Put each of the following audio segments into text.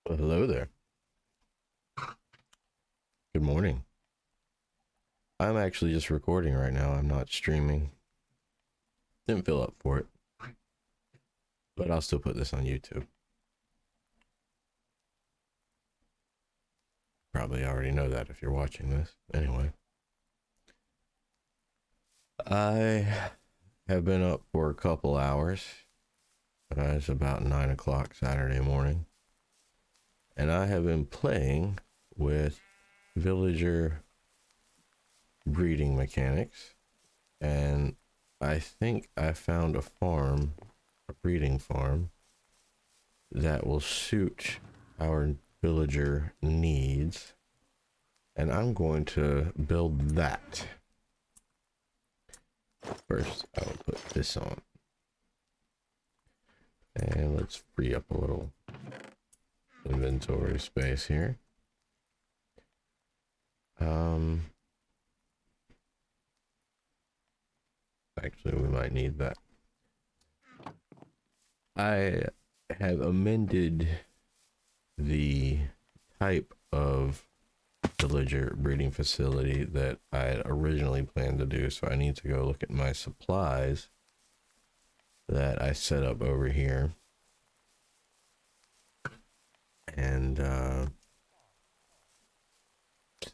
Well, hello there. Good morning. I'm actually just recording right now. I'm not streaming. Didn't feel up for it, but I'll still put this on YouTube. Probably already know that if you're watching this. Anyway, I have been up for a couple hours. It's about 9 o'clock Saturday morning, and I have been playing with villager breeding mechanics, and I think I found a farm, a breeding farm, that will suit our villager needs, and I'm going to build that. First, I will put this on, and let's free up a little inventory space here. Actually, we might need that. I have amended the type of villager breeding facility that I had originally planned to do, so I need to go look at my supplies that I set up over here and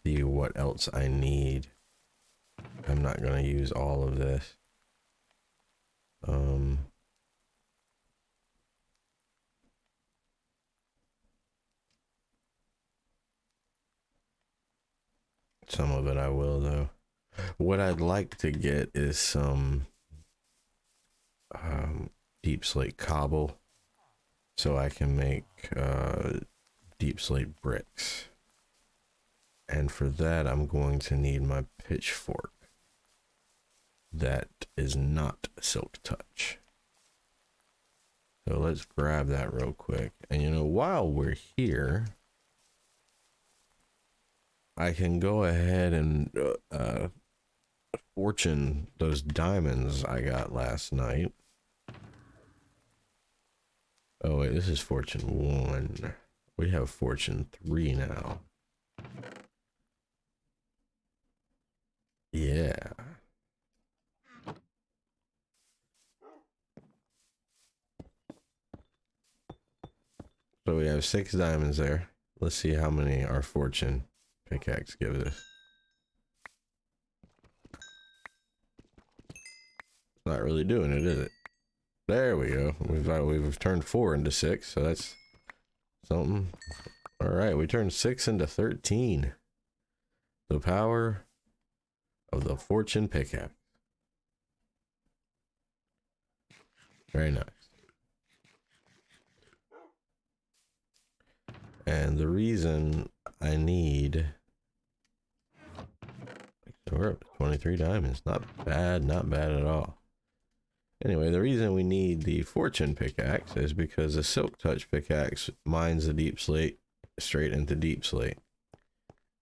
see what else I need. I'm not going to use all of this. Some of it I will, though. What I'd like to get is some deep slate cobble so I can make deep slate bricks. And for that, I'm going to need my pitchfork. That is not silk touch. So let's grab that real quick. And you know, while we're here, I can go ahead and fortune those diamonds I got last night. Oh wait, this is fortune 1. We have fortune 3 now. Yeah. So we have 6 diamonds there. Let's see how many our fortune pickaxe gives us. It's not really doing it, is it? There we go. We've turned 4 into 6, so that's something. All right, we turned 6 into 13. The power of the fortune pickaxe. Very nice. And the reason I need, we're up to 23 diamonds. Not bad, not bad at all. Anyway, the reason we need the fortune pickaxe is because the silk touch pickaxe mines the deep slate straight into deep slate.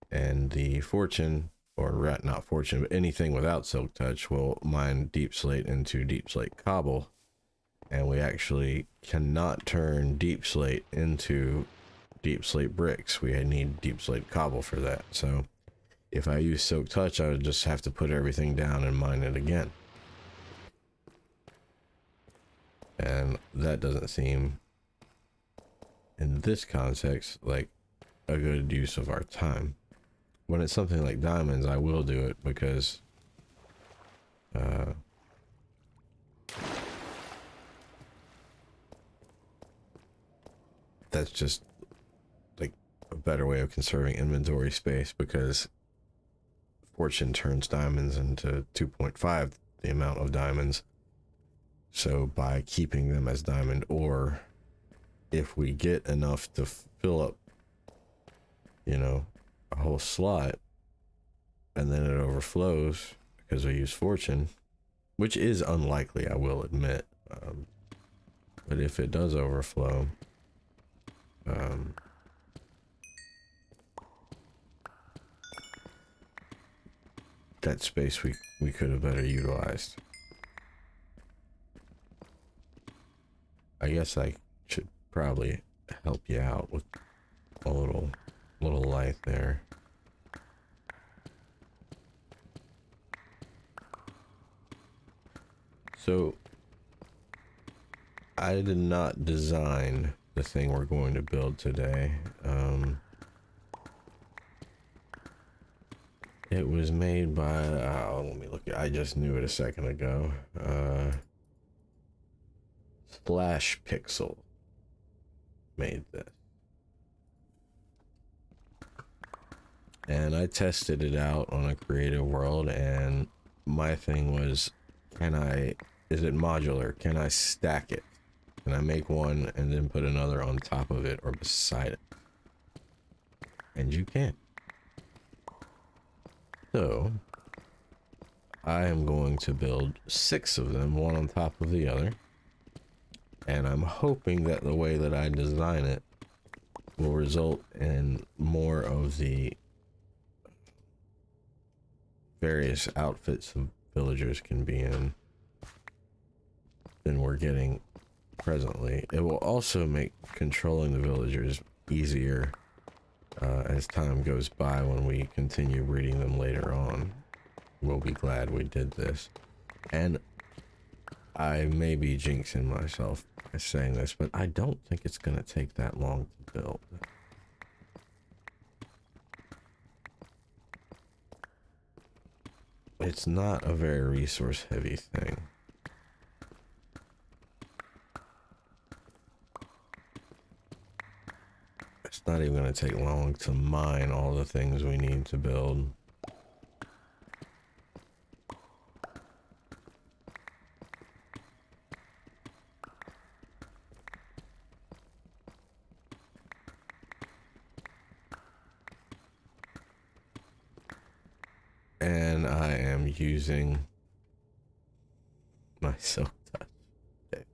And the fortune, or not fortune, but anything without silk touch will mine deep slate into deep slate cobble. And we actually cannot turn deep slate into deep slate bricks. We need deep slate cobble for that. So if I use silk touch, I would just have to put everything down and mine it again. And that doesn't seem, in this context, like a good use of our time. When it's something like diamonds, I will do it because that's just like a better way of conserving inventory space, because fortune turns diamonds into 2.5 the amount of diamonds. So by keeping them as diamond ore, if we get enough to fill up, you know, a whole slot, and then it overflows because we use fortune, which is unlikely, I will admit. But if it does overflow, that space we could have better utilized. I guess I should probably help you out with a little light there. So I did not design the thing we're going to build today. It was made by, let me look, I just knew it a second ago. Splash Pixel made this. And I tested it out on a creative world, and my thing was, is it modular? Can I stack it? Can I make one and then put another on top of it or beside it? And you can. So, I am going to build 6 of them, one on top of the other. And I'm hoping that the way that I design it will result in more of the various outfits of villagers can be in than we're getting presently. It will also make controlling the villagers easier as time goes by when we continue breeding them later on. We'll be glad we did this. And I may be jinxing myself by saying this, but I don't think it's going to take that long to build. It's not a very resource heavy thing. It's not even going to take long to mine all the things we need to build. And I am using my silk touch. Okay.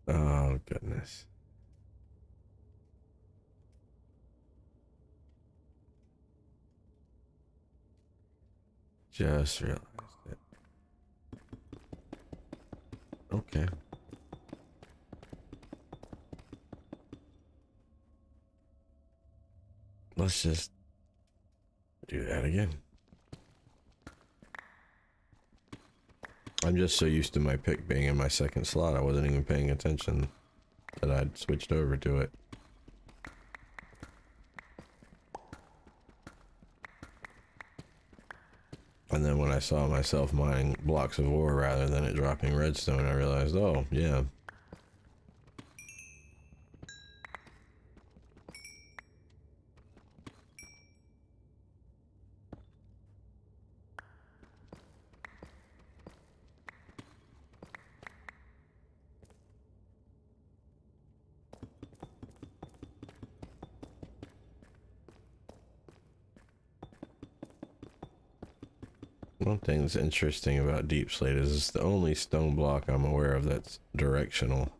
Oh, goodness. Just realized it. Okay. Let's just do that again. I'm just so used to my pick being in my second slot, I wasn't even paying attention that I'd switched over to it. And then when I saw myself mining blocks of ore rather than it dropping redstone, I realized, oh, yeah. One thing that's interesting about deep slate is it's the only stone block I'm aware of that's directional.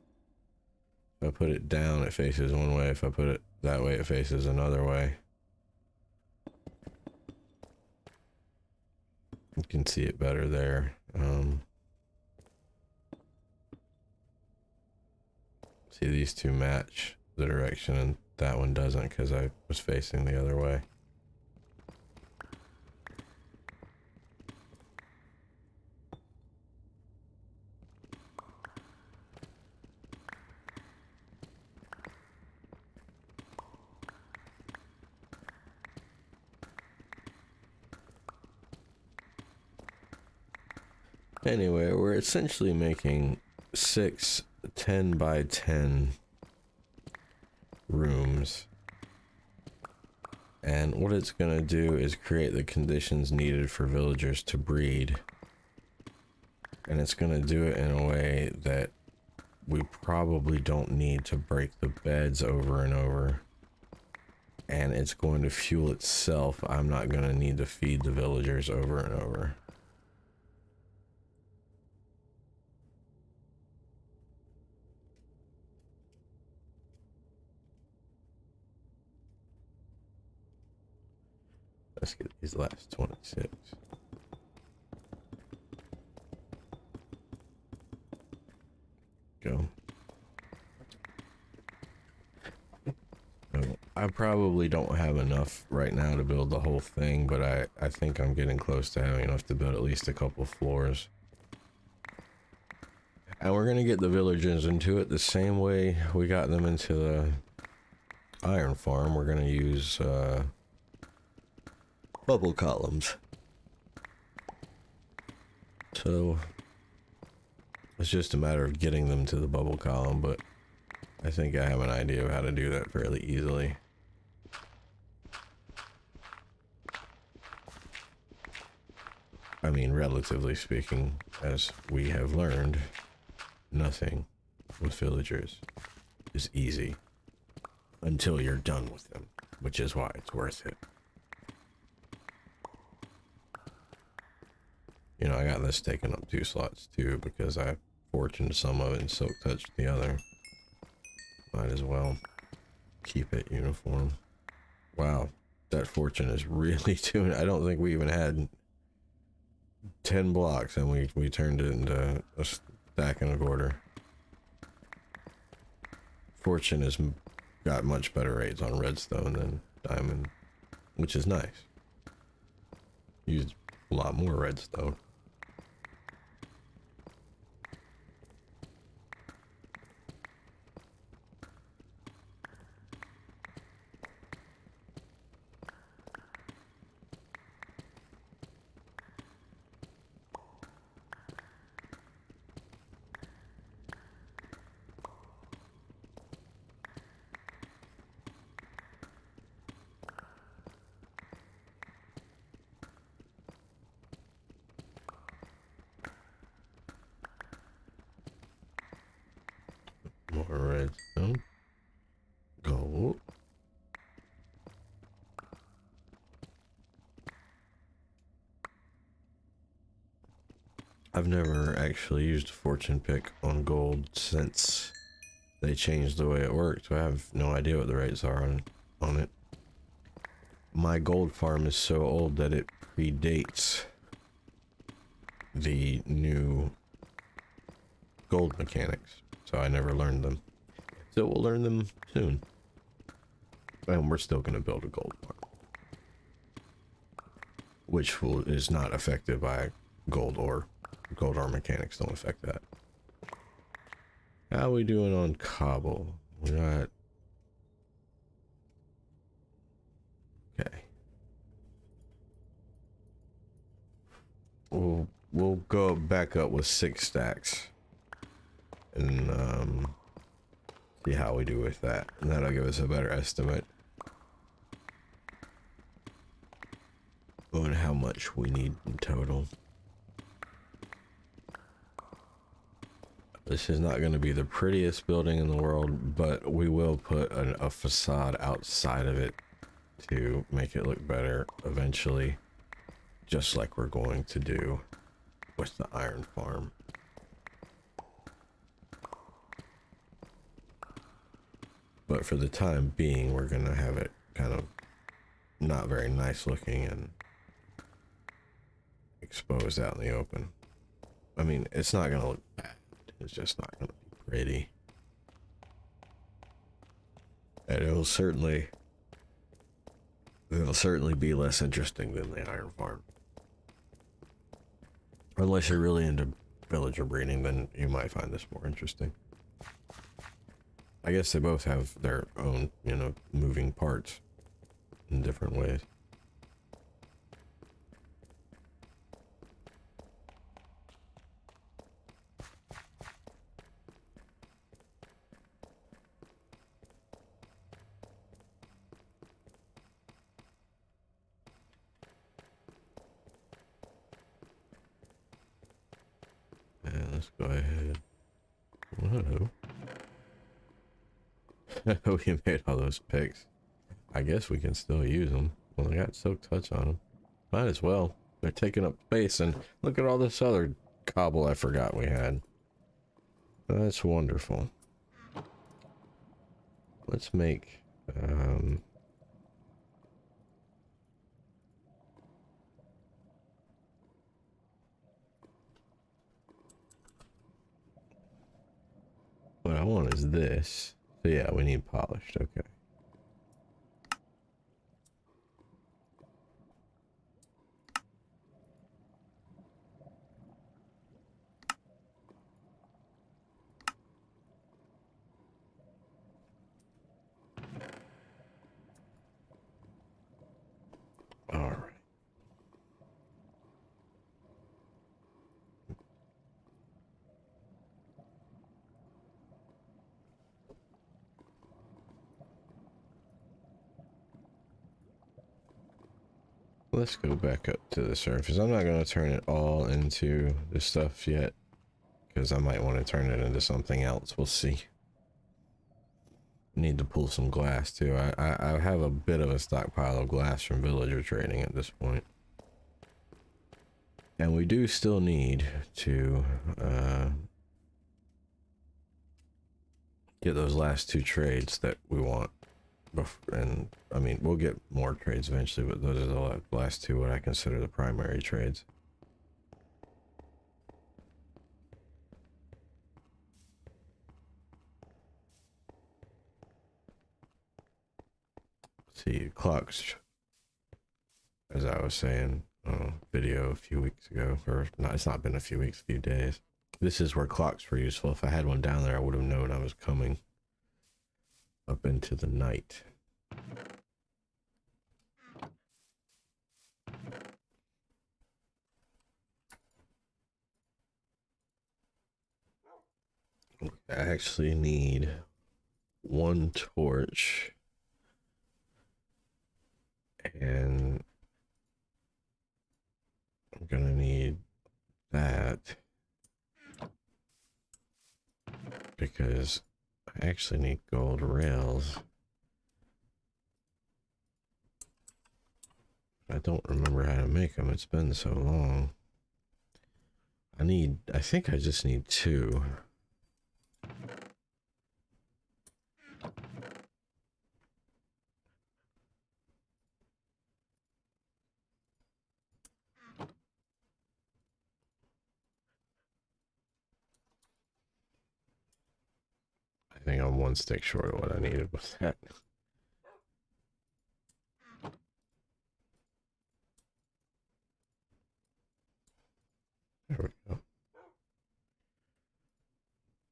If I put it down, it faces one way. If I put it that way, it faces another way. You can see it better there. See, these two match the direction and that one doesn't because I was facing the other way. Anyway, we're essentially making 6 10 by 10 rooms. And what it's going to do is create the conditions needed for villagers to breed. And it's going to do it in a way that we probably don't need to break the beds over and over. And it's going to fuel itself. I'm not going to need to feed the villagers over and over. Let's get these last 26. Go. I probably don't have enough right now to build the whole thing, but I think I'm getting close to having enough to build at least a couple floors. And we're gonna get the villagers into it the same way we got them into the iron farm. We're gonna use bubble columns. So it's just a matter of getting them to the bubble column, but I think I have an idea of how to do that fairly easily. I mean, relatively speaking, as we have learned, nothing with villagers is easy until you're done with them, which is why it's worth it. You know, I got this taking up 2 slots too because I fortuned some of it and silk touched the other. Might as well keep it uniform. Wow, that fortune is really doing. I don't think we even had 10 blocks and we turned it into a stack and a quarter. Fortune has got much better rates on redstone than diamond, which is nice. Used a lot more redstone. More redstone. Gold. I've never actually used a fortune pick on gold since they changed the way it worked, so I have no idea what the rates are on it. My gold farm is so old that it predates the new gold mechanics, so I never learned them. So we'll learn them soon. And we're still going to build a gold farm, which is not affected by gold ore. Gold ore mechanics don't affect that. How are we doing on cobble? We're not... Okay. We'll go back up with 6 stacks. And see how we do with that. And that'll give us a better estimate on how much we need in total. This is not going to be the prettiest building in the world, but we will put a facade outside of it to make it look better eventually, just like we're going to do with the iron farm. But for the time being, we're going to have it kind of not very nice looking and exposed out in the open. I mean, it's not going to look bad. It's just not going to be pretty. And it'll certainly be less interesting than the iron farm. Unless you're really into villager breeding, then you might find this more interesting. I guess they both have their own, you know, moving parts in different ways. And let's go ahead. Whoa. We made all those picks. I guess we can still use them. Well, they got silk touch on them. Might as well. They're taking up space, and look at all this other cobble I forgot we had. That's wonderful. Let's make what I want is this. So yeah, we need polished. Okay. Let's go back up to the surface. I'm not going to turn it all into this stuff yet, because I might want to turn it into something else. We'll see. Need to pull some glass too. I have a bit of a stockpile of glass from villager trading at this point. And we do still need to get those last two trades that we want. And I mean, we'll get more trades eventually, but those are the last two what I consider the primary trades. See, clocks, as I was saying, video a few weeks ago, or not, it's not been a few weeks, a few days. This is where clocks were useful. If I had one down there, I would have known I was coming up into the night. I actually need one torch and I'm gonna need that because I actually need gold rails. I don't remember how to make them. It's been so long. I think I just need two. I think I'm one stick short of what I needed with that. There we go.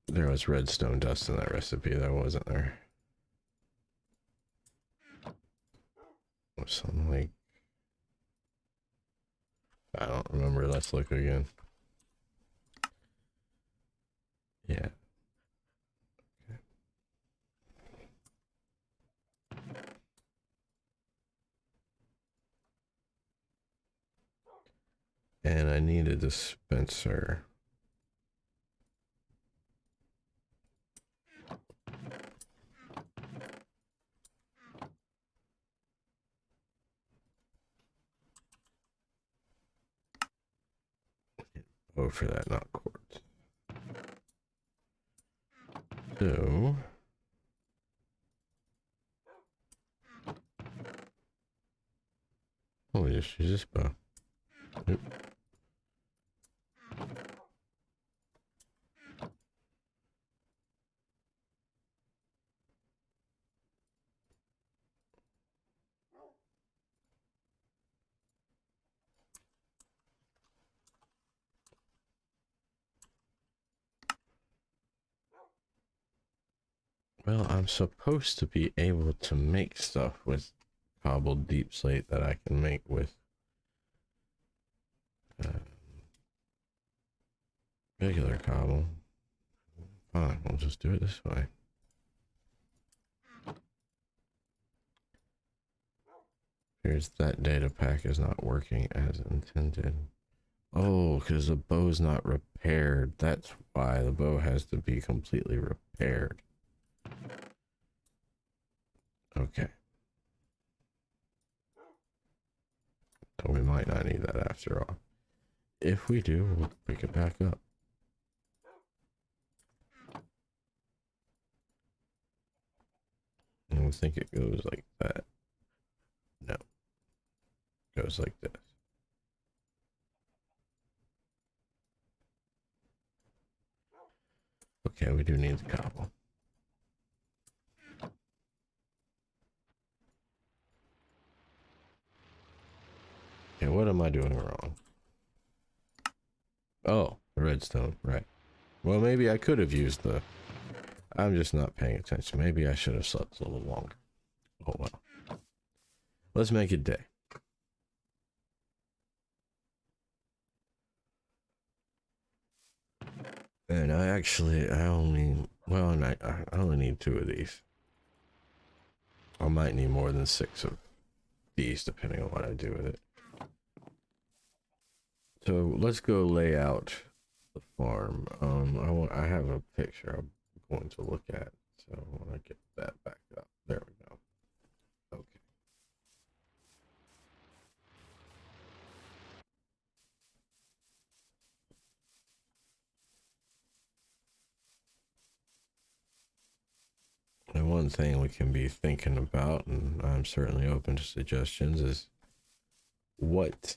There was redstone dust in that recipe, though, wasn't there? Or something like... I don't remember. Let's look again. Yeah. Okay. And I need a dispenser. Oh, for that, not quartz. So... oh, we just use this bow. Oop. Well, I'm supposed to be able to make stuff with cobbled deep slate that I can make with regular cobble. Fine, we'll just do it this way. Here's that data pack is not working as intended. Oh, because the bow's not repaired. That's why the bow has to be completely repaired. Okay. So we might not need that after all. If we do, we'll pick it back up. I don't think it goes like that. No. It goes like this. Okay, we do need the cobble. Okay, what am I doing wrong? Oh, the redstone, right. Well, maybe I could have used the... I'm just not paying attention. Maybe I should have slept a little longer. Oh, well. Let's make it day. And I only need 2 of these. I might need more than 6 of these, depending on what I do with it. So let's go lay out the farm. I have a picture I'm going to look at. So I want to get that back up. There we go. Okay. And one thing we can be thinking about, and I'm certainly open to suggestions, is what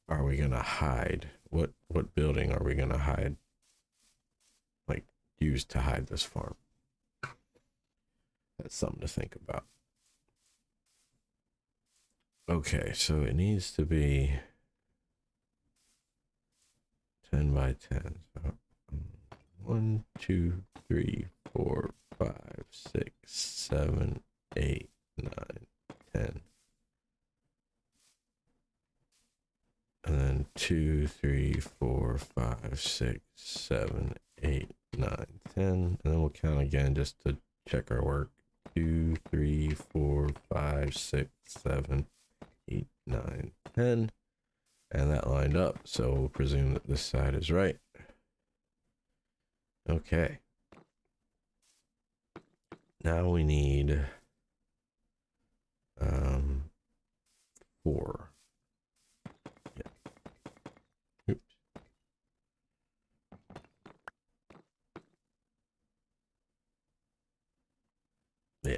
are we gonna hide? What building are we gonna hide? Like use to hide this farm? That's something to think about. Okay, so it needs to be 10 by 10. So 1, 2, 3, 4, 5, 6, 7, 8, 9, 10. And then 2, 3, 4, 5, 6, 7, 8, 9, 10. And then we'll count again just to check our work. 2, 3, 4, 5, 6, 7, 8, 9, 10. And that lined up. So we'll presume that this side is right. Okay. Now we need 4. Yeah. Oops. Yeah.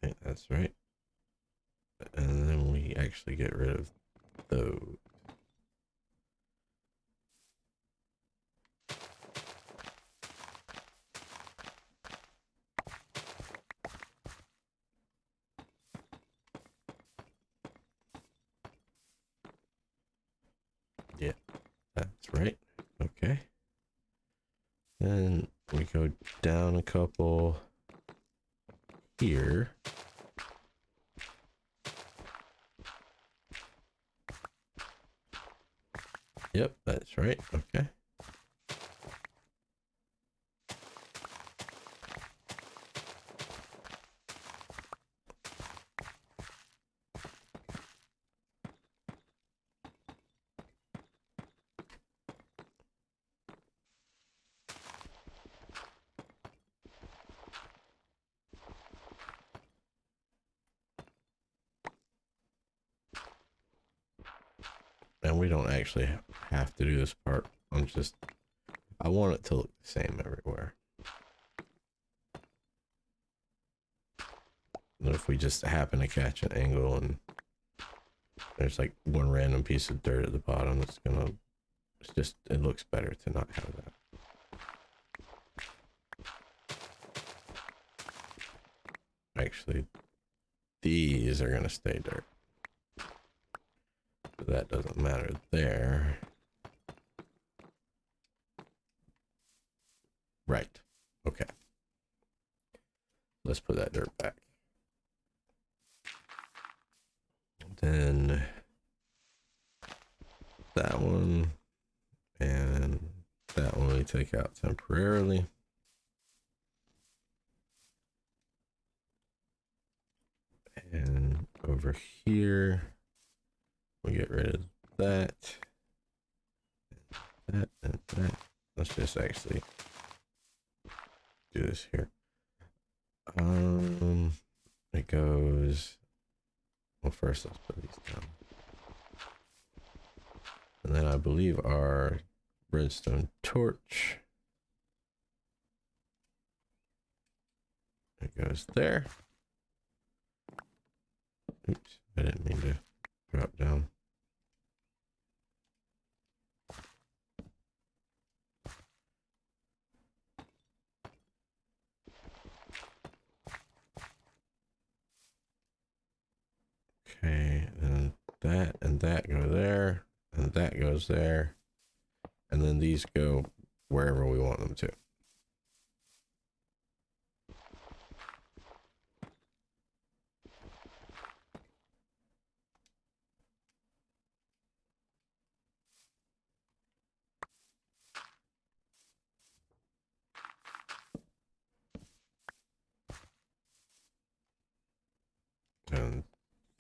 I think that's right. And then we actually get rid of those. Yeah, that's right. Okay. Then we go down a couple here. Yep, that's right. Okay. And we don't actually have to do this part. I want it to look the same everywhere. And if we just happen to catch an angle and there's like one random piece of dirt at the bottom, it looks better to not have that. Actually, these are gonna stay dirt. So that doesn't matter there. Right. Okay. Let's put that dirt back. Then that one and that one we take out temporarily. And over here, we get rid of that. That and that. Let's just actually do this here. It goes. Well, first let's put these down. And then I believe our redstone torch. It goes there. Oops, I didn't mean to drop down. Okay, and that go there, and that goes there, and then these go wherever we want them to.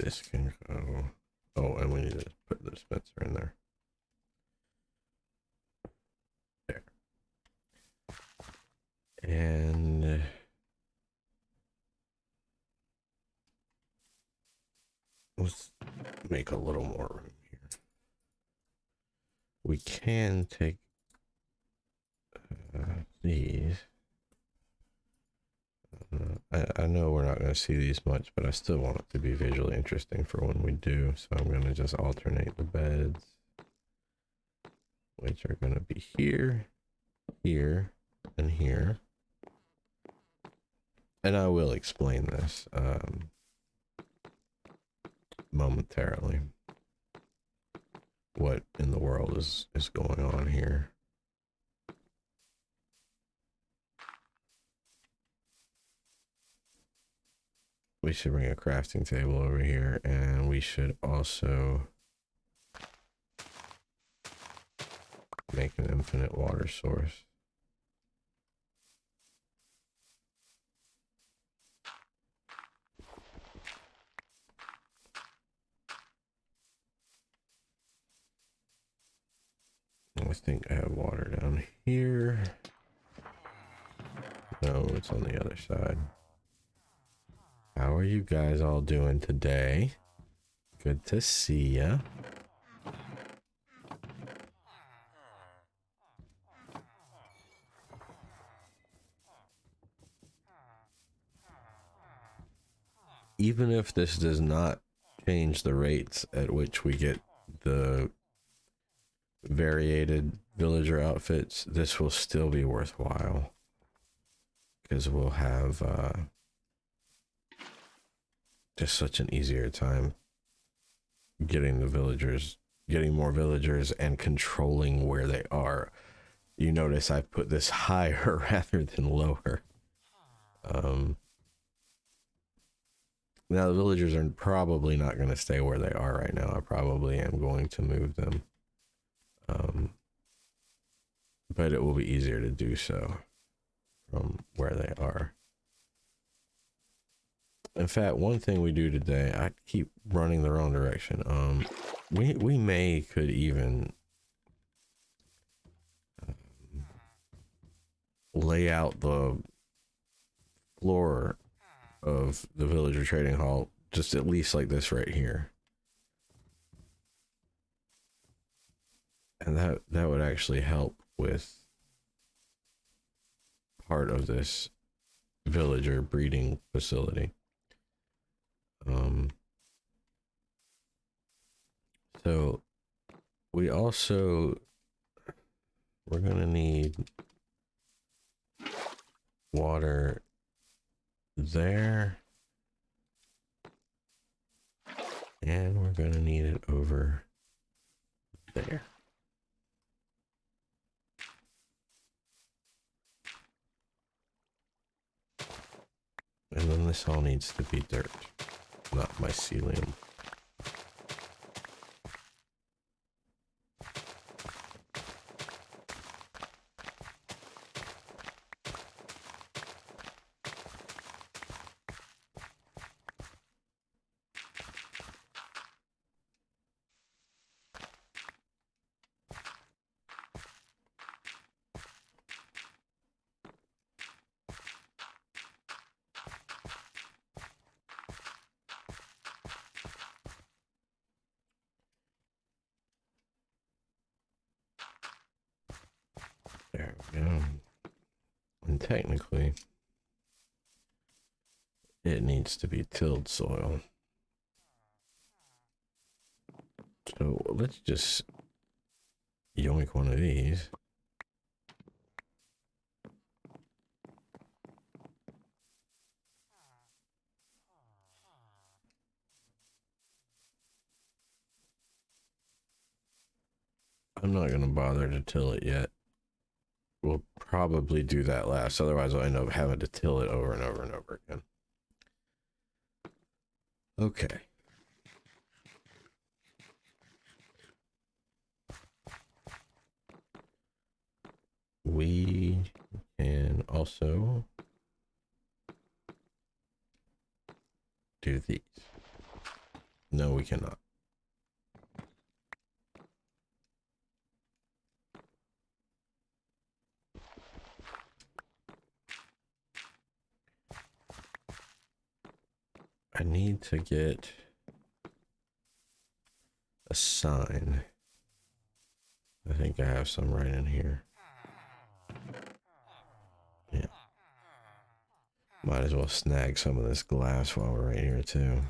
This can go. Oh, and we need to put the dispenser in there. There. And let's make a little more room here. We can take these. I know we're not going to see these much, but I still want it to be visually interesting for when we do. So I'm going to just alternate the beds, which are going to be here, here, and here. And I will explain this momentarily. What in the world is going on here? We should bring a crafting table over here, and we should also make an infinite water source. I think I have water down here. No, it's on the other side. How are you guys all doing today? Good to see ya. Even if this does not change the rates at which we get the variated villager outfits, this will still be worthwhile. Because we'll have just such an easier time getting the villagers, getting more villagers and controlling where they are. You notice I put this higher rather than lower. Now the villagers are probably not going to stay where they are right now. I probably am going to move them. But it will be easier to do so from where they are. In fact, one thing we do today, I keep running the wrong direction. We could even lay out the floor of the villager trading hall, just at least like this right here. And that would actually help with part of this villager breeding facility. So we're gonna need water there, and we're gonna need it over there. And then this all needs to be dirt, not mycelium. There we go. And technically, it needs to be tilled soil. So let's just yoink one of these. I'm not going to bother to till it yet. We'll probably do that last. Otherwise, I'll end up having to till it over and over and over again. Okay. We can also do these. No, we cannot. I need to get a sign. I think I have some right in here. Yeah. Might as well snag some of this glass while we're right here too.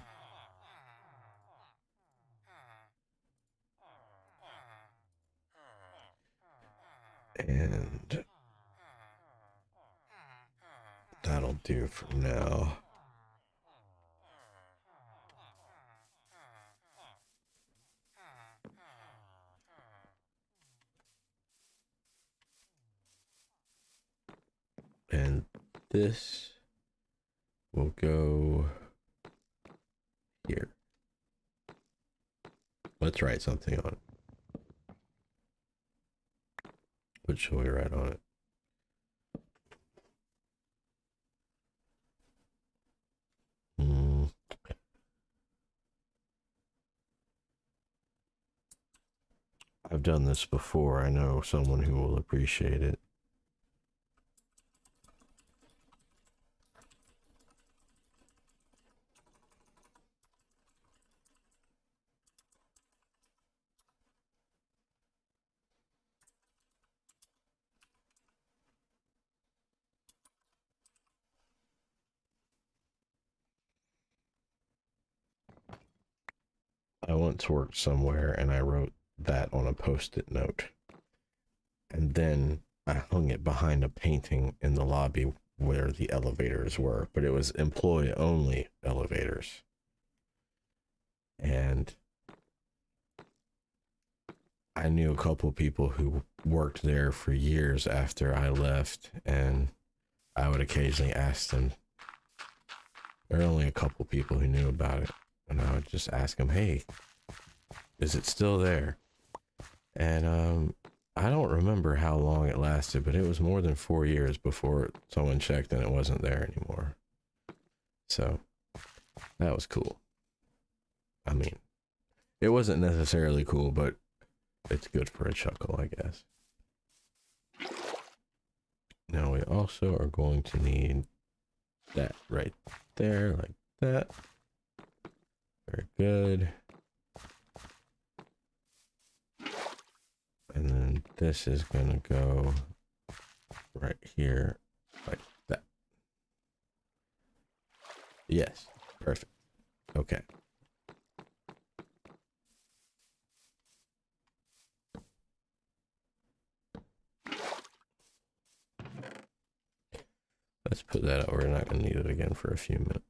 And that'll do for now. And this will go here. Let's write something on it. What should we write on it? I've done this before. I know someone who will appreciate it. I once worked somewhere and I wrote that on a post-it note. And then I hung it behind a painting in the lobby where the elevators were, but it was employee only elevators. And I knew a couple people who worked there for years after I left, and I would occasionally ask them. There were only a couple people who knew about it, and I would just ask them, hey, is it still there? And I don't remember how long it lasted, but it was more than 4 years before someone checked and it wasn't there anymore. So that was cool. I mean, it wasn't necessarily cool, but it's good for a chuckle, I guess. Now we also are going to need that right there, like that. Very good. And then this is gonna go right here, like that. Yes, perfect. Okay. Let's put that out. We're not gonna need it again for a few minutes.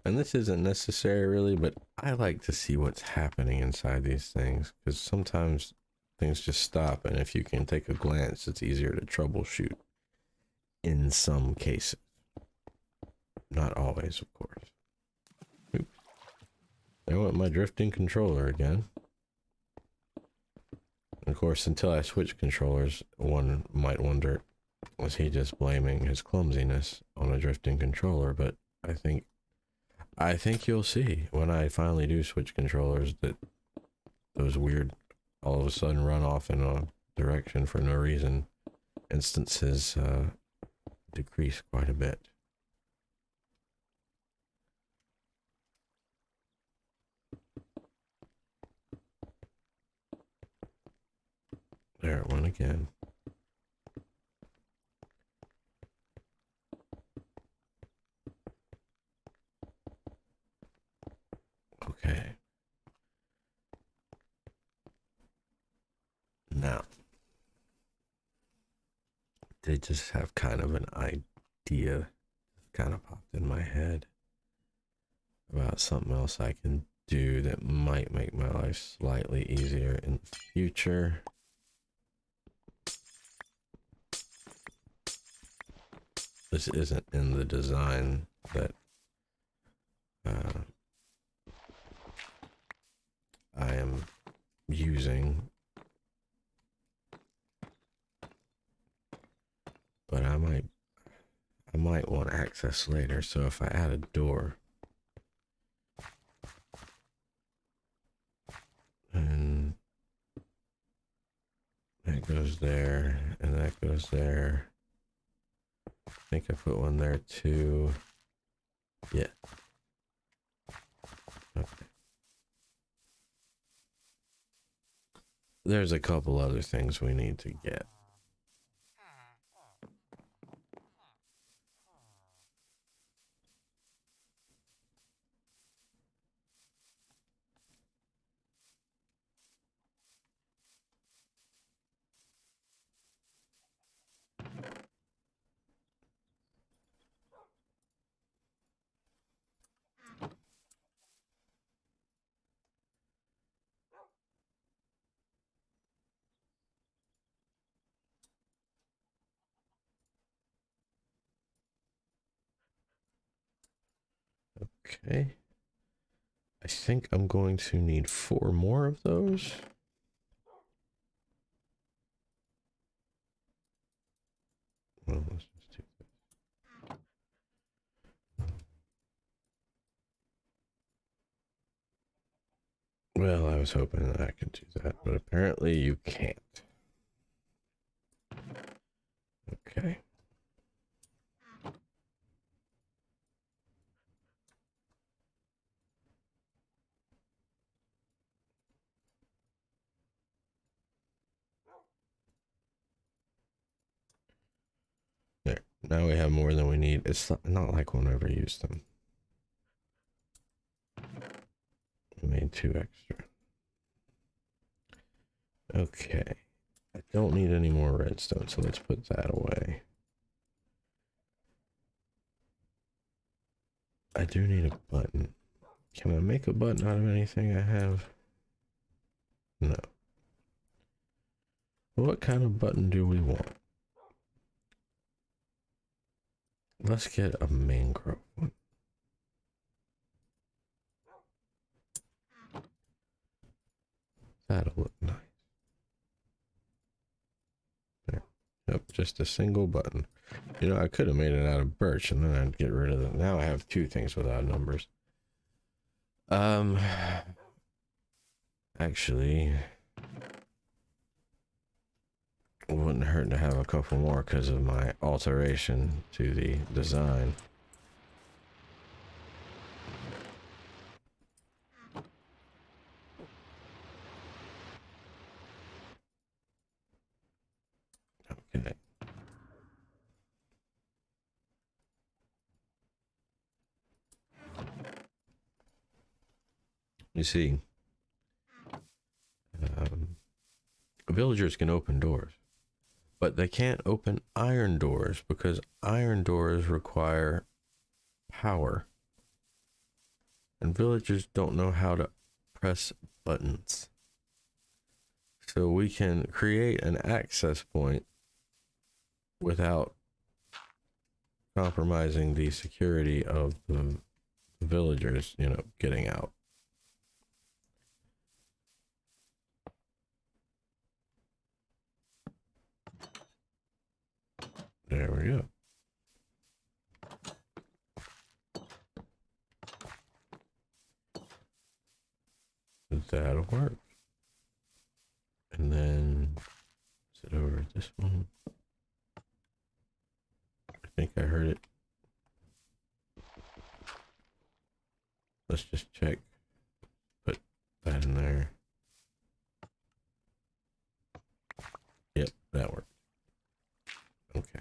And this isn't necessary really, but I like to see what's happening inside these things, because sometimes things just stop, and if you can take a glance, it's easier to troubleshoot in some cases. Not always, of course. Oops. There went my drifting controller again. And of course, until I switch controllers, one might wonder, was he just blaming his clumsiness on a drifting controller? But I think you'll see when I finally do switch controllers that those weird, all of a sudden run off in a direction for no reason instances decrease quite a bit. There it went again. Okay. Now, they just have kind of an idea kind of popped in my head about something else I can do that might make my life slightly easier in the future. This isn't in the design that I am using, I might want access later, so if I add a door, and that goes there, and that goes there. I think I put one there too. Yeah. Okay. There's a couple other things we need to get. Okay. I think I'm going to need 4 more of those. Well, let's just do this. Well, I was hoping that I could do that, but apparently you can't. Okay. There. Now we have more than we need. It's not like we'll never use them. We made 2 extra. Okay. I don't need any more redstone, so let's put that away. I do need a button. Can I make a button out of anything I have? No. What kind of button do we want? Let's get a mangrove one. That'll look nice. There. Yep, just a single button. You know, I could have made it out of birch and then I'd get rid of it. Now I have 2 things without numbers. Actually, it wouldn't hurt to have a couple more because of my alteration to the design. Okay. You see, villagers can open doors, but they can't open iron doors because iron doors require power. And villagers don't know how to press buttons. So we can create an access point without compromising the security of the villagers, you know, getting out. There we go. That'll work. And then sit over at this one. I think I heard it. Let's just check. Put that in there. Yep, that worked. Okay.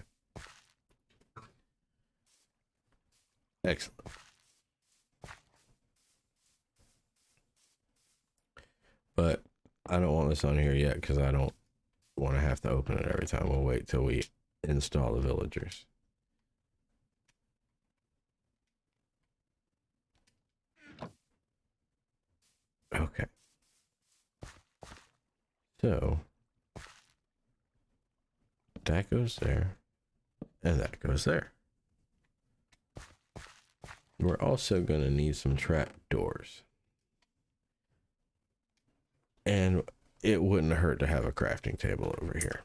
Excellent. But I don't want this on here yet because I don't want to have to open it every time. We'll wait till we install the villagers. Okay. So that goes there and that goes there. We're also going to need some trap doors. And it wouldn't hurt to have a crafting table over here.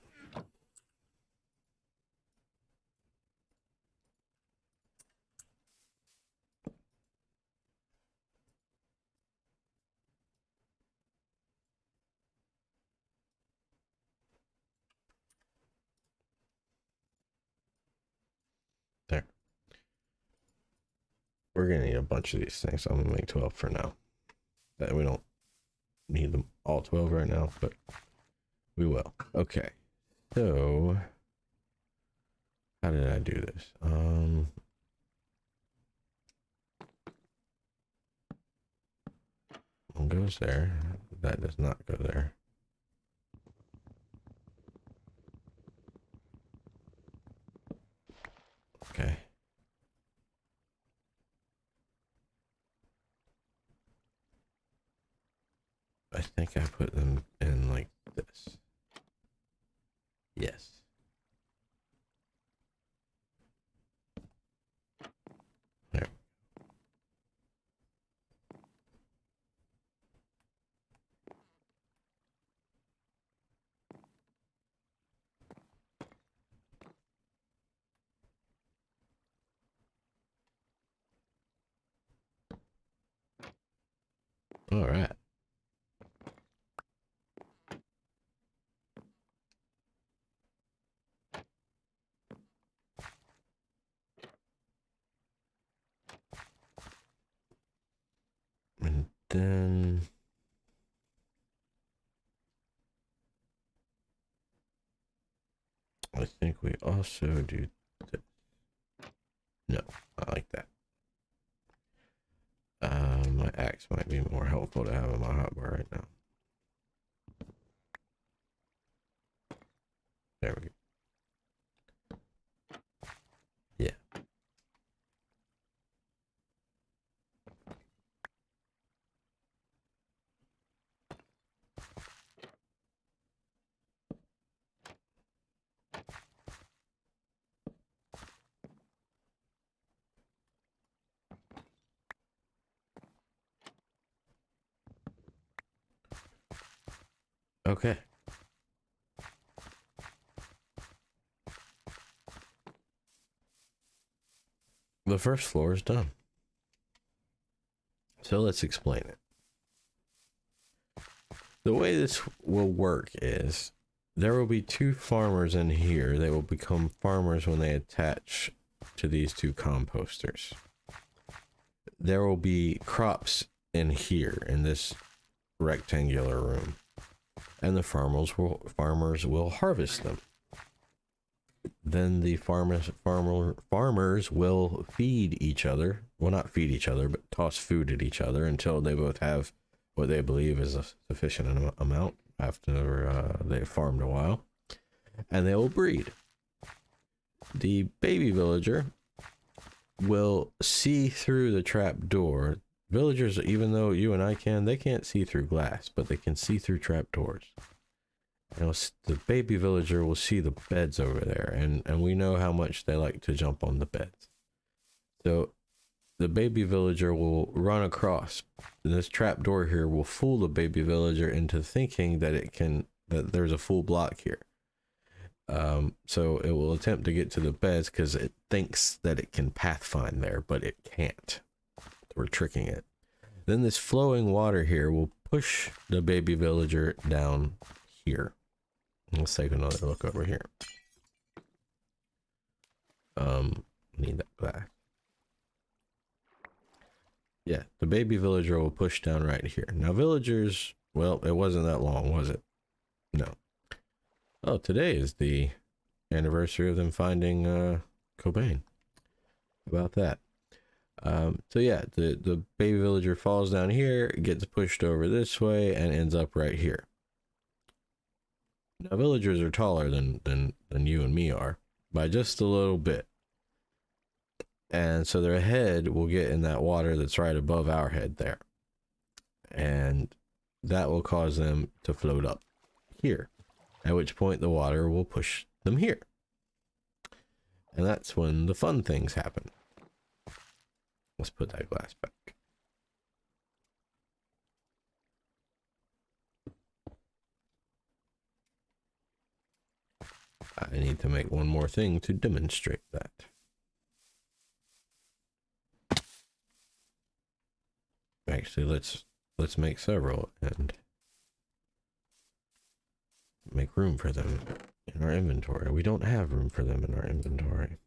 We're gonna need a bunch of these things, so I'm gonna make 12 for now. That we don't need them all 12 right now, but we will. Okay, so how did I do this? One goes there. That does not go there. Okay. I think I put them in like this. Yes. There. All right. And then I think we also do this. No, I like that. My axe might be more helpful to have in my hotbar right now. There we go. Yeah. Okay. The first floor is done. So let's explain it. The way this will work is there will be two farmers in here. They will become farmers when they attach to these two composters. There will be crops in here in this rectangular room, and the farmers will harvest them. Then the farmers will feed each other. Well, not feed each other, but toss food at each other until they both have what they believe is a sufficient amount after they've farmed a while. And they will breed. The baby villager will see through the trap door. Villagers, even though you and I can, they can't see through glass, but they can see through trap doors. You know, the baby villager will see the beds over there, and we know how much they like to jump on the beds. So the baby villager will run across. This trap door here will fool the baby villager into thinking that there's a full block here. So it will attempt to get to the beds because it thinks that it can pathfind there, but it can't. We're tricking it. Then this flowing water here will push the baby villager down here. Let's take another look over here. Need that glass. Yeah, the baby villager will push down right here. Now villagers, well, it wasn't that long, was it? No. Oh, today is the anniversary of them finding Cobain. About that. So yeah, the baby villager falls down here, gets pushed over this way, and ends up right here. Now villagers are taller than you and me are by just a little bit. And so their head will get in that water that's right above our head there. And that will cause them to float up here. At which point the water will push them here. And that's when the fun things happen. Let's put that glass back. I need to make one more thing to demonstrate that. Actually, let's make several and make room for them in our inventory. We don't have room for them in our inventory.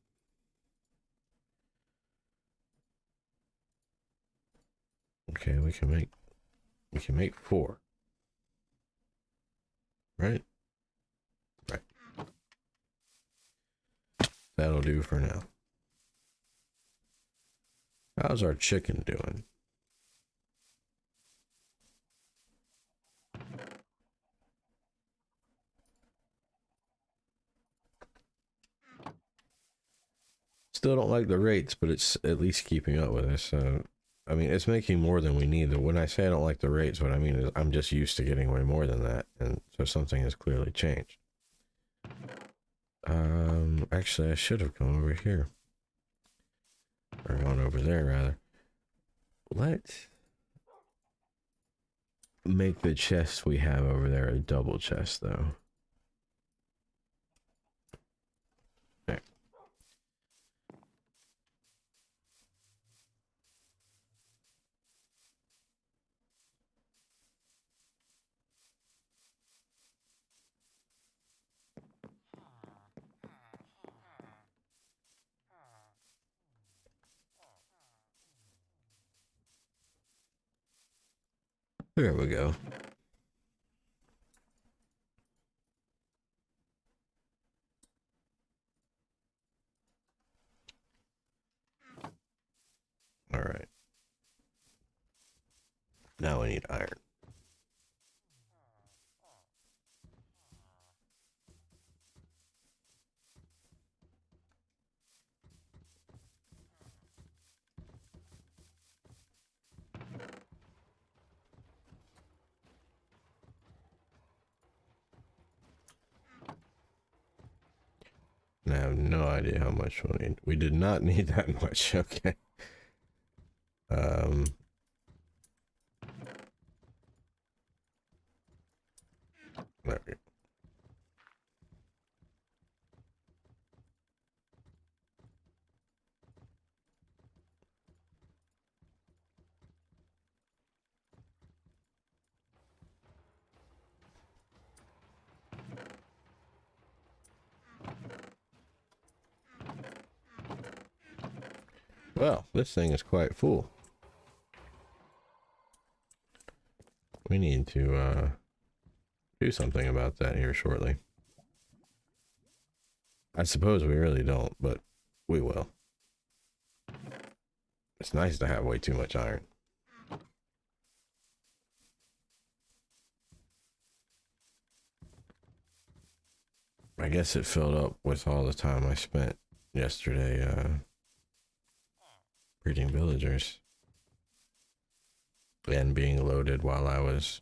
Okay, we can make 4. Right? Right. That'll do for now. How's our chicken doing? Still don't like the rates, but it's at least keeping up with us. I mean, it's making more than we need. When I say I don't like the rates, what I mean is I'm just used to getting way more than that, and so something has clearly changed. Actually, I should have come over here. Or gone over there, rather. Let's make the chest we have over there a double chest, though. Okay. There we go. All right. Now we need iron. And I have no idea how much we need. We did not need that much. Okay. There we go. Well, this thing is quite full. We need to do something about that here shortly. I suppose we really don't, but we will. It's nice to have way too much iron. I guess it filled up with all the time I spent yesterday breeding villagers. And being loaded while I was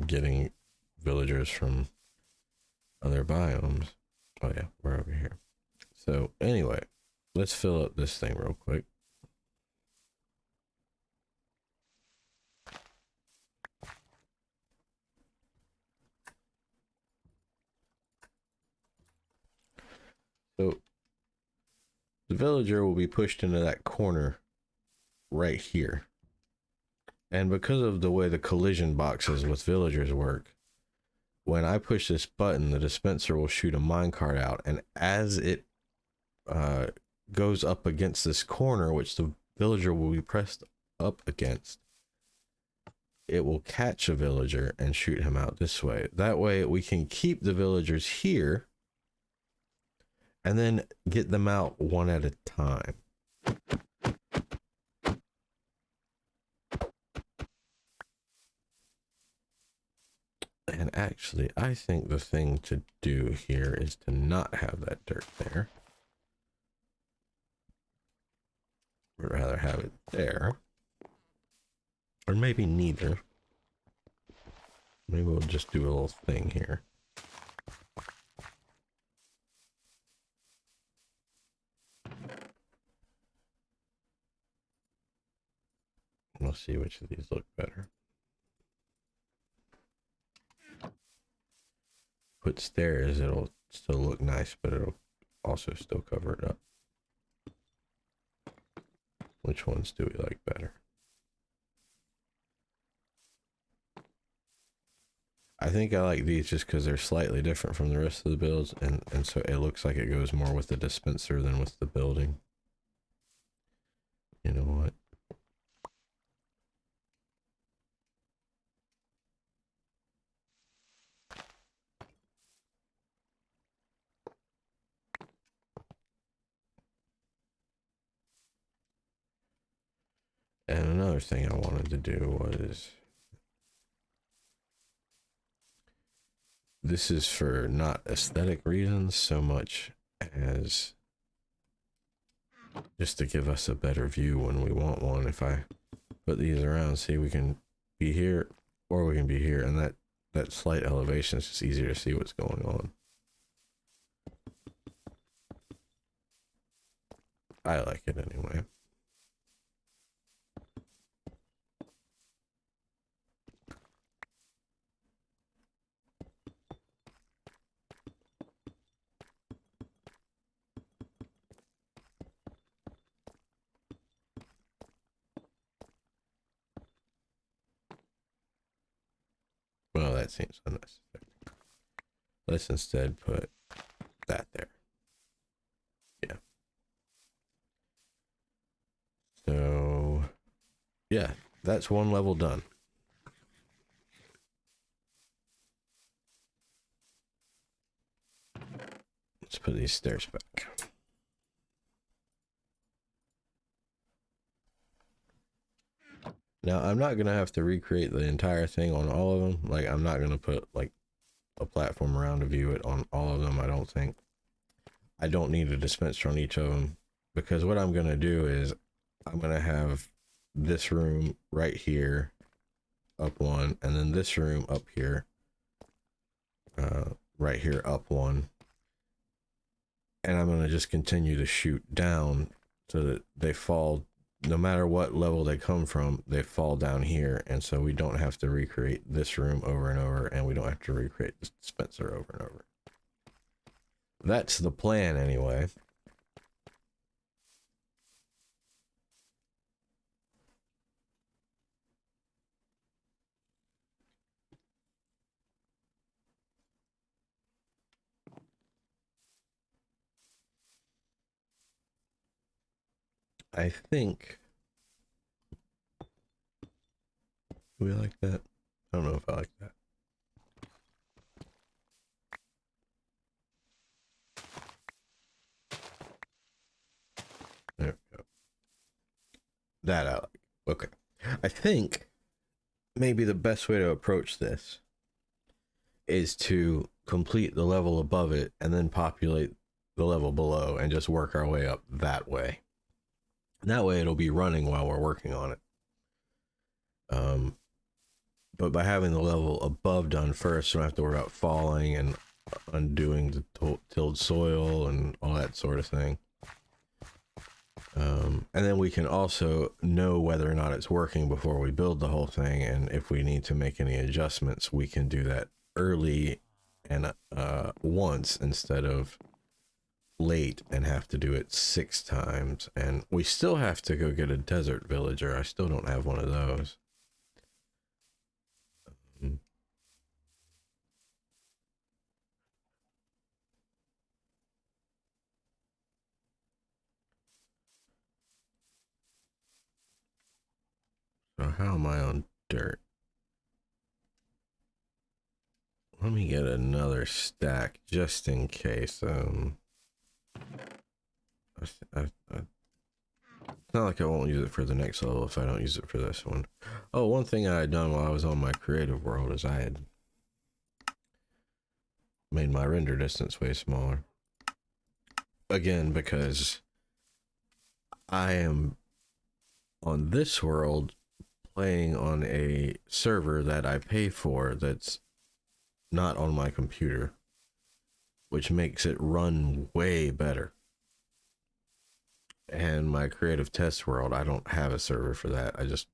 getting villagers from other biomes. Oh yeah, we're over here. So anyway, let's fill up this thing real quick. So the villager will be pushed into that corner right here. And because of the way the collision boxes with villagers work, when I push this button, the dispenser will shoot a minecart out. And as it goes up against this corner, which the villager will be pressed up against, it will catch a villager and shoot him out this way. That way we can keep the villagers here and then get them out one at a time. And actually, I think the thing to do here is to not have that dirt there. We'd rather have it there. Or maybe neither. Maybe we'll just do a little thing here. We'll see which of these look better. Put stairs, it'll still look nice, but it'll also still cover it up. Which ones do we like better? I think I like these just because they're slightly different from the rest of the builds, and so it looks like it goes more with the dispenser than with the building. You know what? other thing I wanted to do was, this is for not aesthetic reasons so much as just to give us a better view when we want one. If I put these around, see, we can be here or we can be here, and that slight elevation is just easier to see what's going on. I like it anyway. Well, that seems unnecessary. Let's instead put that there. Yeah. So, yeah, that's one level done. Let's put these stairs back. Now, I'm not going to have to recreate the entire thing on all of them. Like, I'm not going to put, like, a platform around to view it on all of them, I don't think. I don't need a dispenser on each of them, because what I'm going to do is I'm going to have this room right here, up one, and then this room up here, right here, up one. And I'm going to just continue to shoot down so that they fall, no matter what level they come from, they fall down here. And so we don't have to recreate this room over and over, and we don't have to recreate this dispenser over and over. That's the plan anyway. I think we like that. I don't know if I like that. There we go. That I like. Okay. I think maybe the best way to approach this is to complete the level above it and then populate the level below and just work our way up that way. And that way it'll be running while we're working on it. But by having the level above done first, we don't have to worry about falling and undoing the tilled soil and all that sort of thing. And then we can also know whether or not it's working before we build the whole thing, and if we need to make any adjustments, we can do that early and once instead of late and have to do it 6 times. And we still have to go get a desert villager. I still don't have one of those. So how am I on dirt? Let me get another stack just in case. It's not like I won't use it for the next level if I don't use it for this one. Oh, one thing I had done while I was on my creative world is I had made my render distance way smaller. Again, because I am on this world playing on a server that I pay for that's not on my computer, which makes it run way better. And my creative test world, I don't have a server for that. I just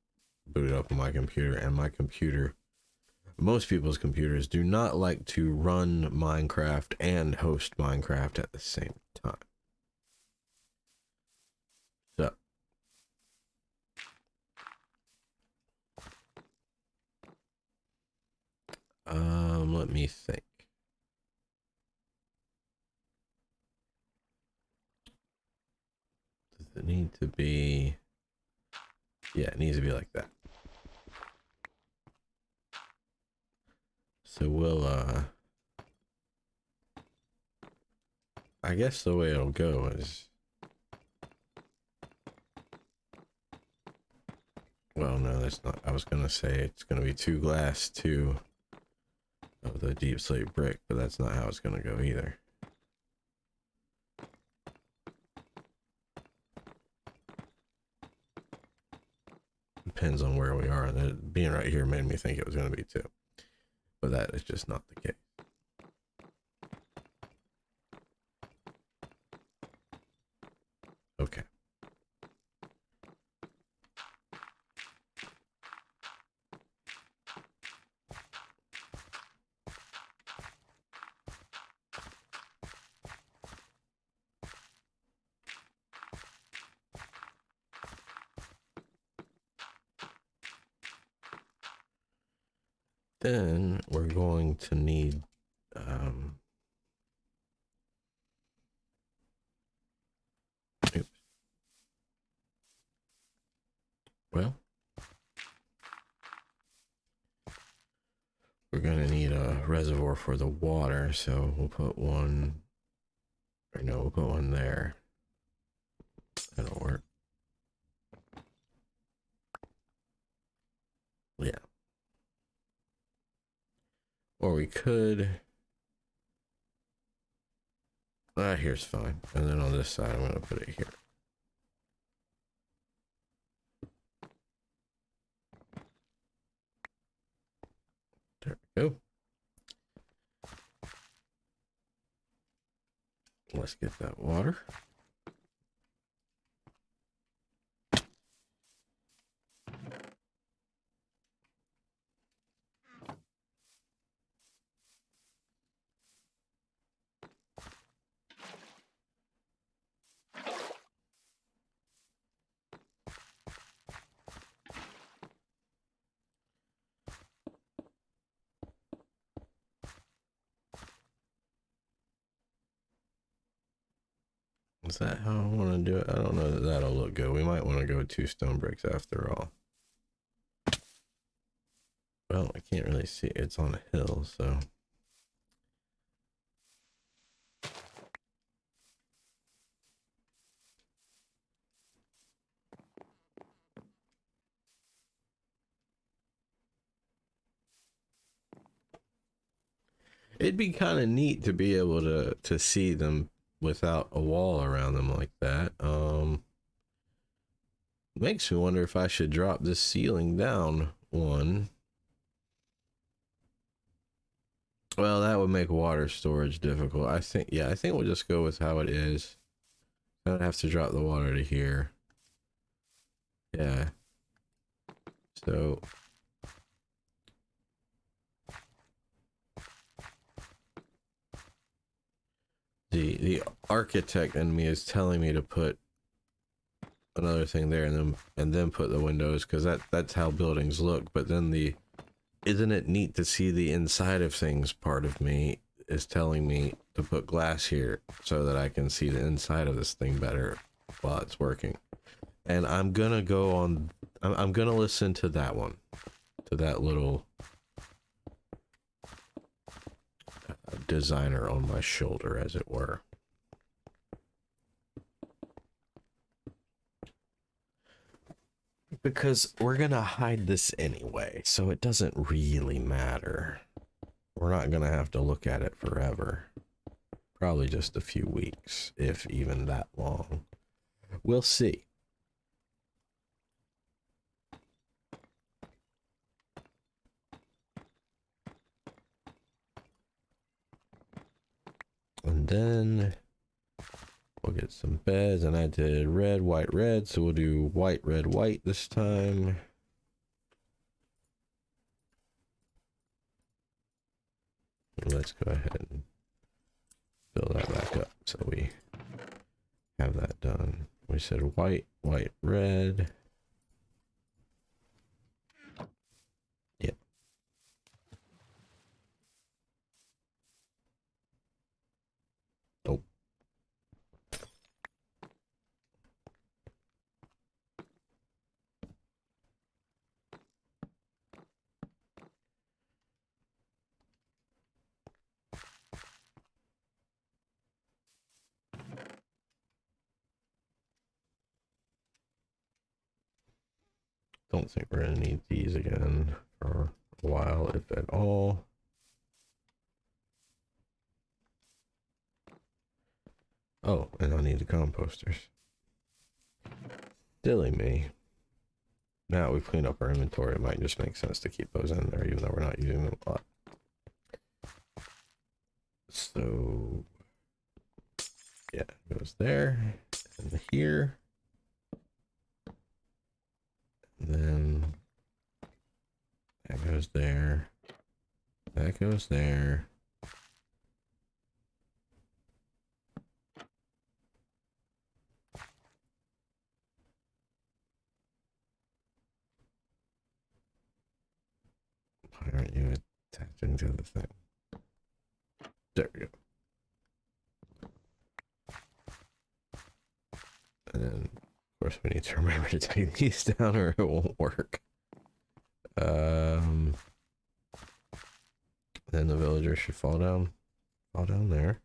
boot it up on my computer, and my computer, most people's computers, do not like to run Minecraft and host Minecraft at the same time. So let me think. Does it need to be? Yeah, it needs to be like that. So we'll I guess the way it'll go is Well, no, that's not. I was gonna say it's gonna be 2 glass, 2 of the deep slate brick, but that's not how it's gonna go either. Depends on where we are. Being right here made me think it was gonna be 2, but that is just not the case. Okay. Then we're going to need oops. Well, we're gonna need a reservoir for the water, so we'll put one, or no, we'll put one there. That'll work. Yeah. Or we could, here's fine. And then on this side, I'm gonna put it here. There we go. Let's get that water. Is that how I want to do it? I don't know that that'll look good. We might want to go 2 stone bricks after all. Well, I can't really see. It's on a hill, so. It'd be kind of neat to be able to see them without a wall around them like that. Makes me wonder if I should drop this ceiling down one. Well, that would make water storage difficult. I think, yeah, I think we'll just go with how it is. I don't have to drop the water to here. Yeah. So the architect in me is telling me to put another thing there and then put the windows, because that's how buildings look. But then isn't it neat to see the inside of things? Part of me is telling me to put glass here so that I can see the inside of this thing better while it's working. And I'm gonna go on. I'm gonna listen to that one, to that little designer on my shoulder, as it were. Because we're gonna hide this anyway, so it doesn't really matter. We're not gonna have to look at it forever. Probably just a few weeks, if even that long. We'll see. And then we'll get some beds, and I did red, white, red, so we'll do white, red, white this time. Let's go ahead and fill that back up so we have that done. We said white, white, red. Yep. Oh. don't think we're gonna need these again for a while, if at all. Oh, and I need the composters. Silly me. Now we've cleaned up our inventory, it might just make sense to keep those in there, even though we're not using them a lot. So, yeah, it goes there, and here. And then that goes there. That goes there. Why aren't you attaching to the thing? There we go. And then, of course, we need to remember to take these down or it won't work. Then the villagers should fall down there.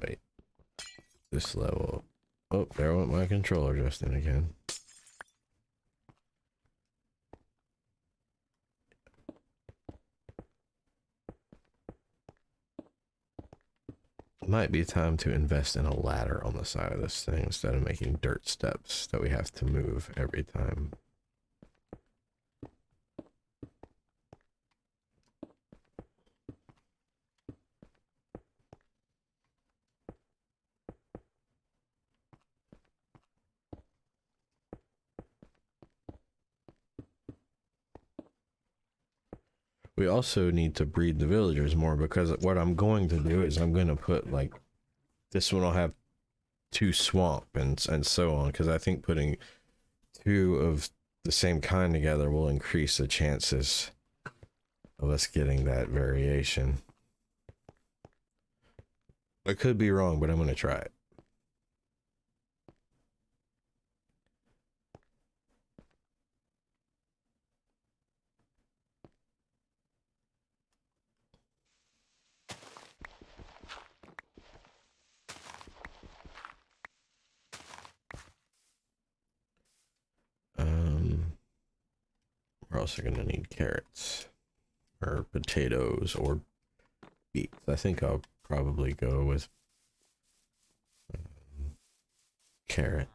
Wait, this level. Oh, there went my controller just in again. Might be time to invest in a ladder on the side of this thing instead of making dirt steps that we have to move every time. We also need to breed the villagers more, because what I'm going to do is I'm going to put, like, this one will have 2 swamp and so on, because I think putting 2 of the same kind together will increase the chances of us getting that variation. I could be wrong, but I'm going to try it. We're also going to need carrots or potatoes or beets. I think I'll probably go with carrot.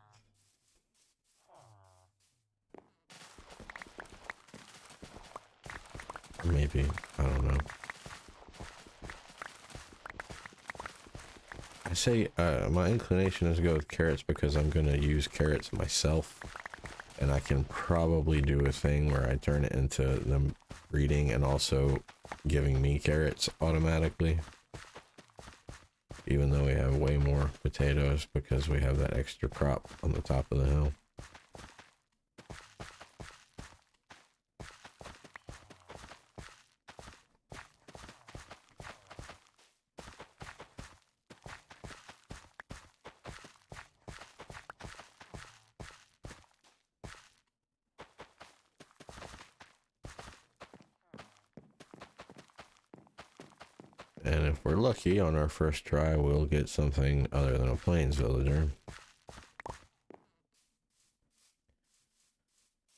Or maybe, I don't know. I say my inclination is to go with carrots because I'm going to use carrots myself. And I can probably do a thing where I turn it into them breeding and also giving me carrots automatically. Even though we have way more potatoes because we have that extra crop on the top of the hill. And if we're lucky on our first try, we'll get something other than a plains villager.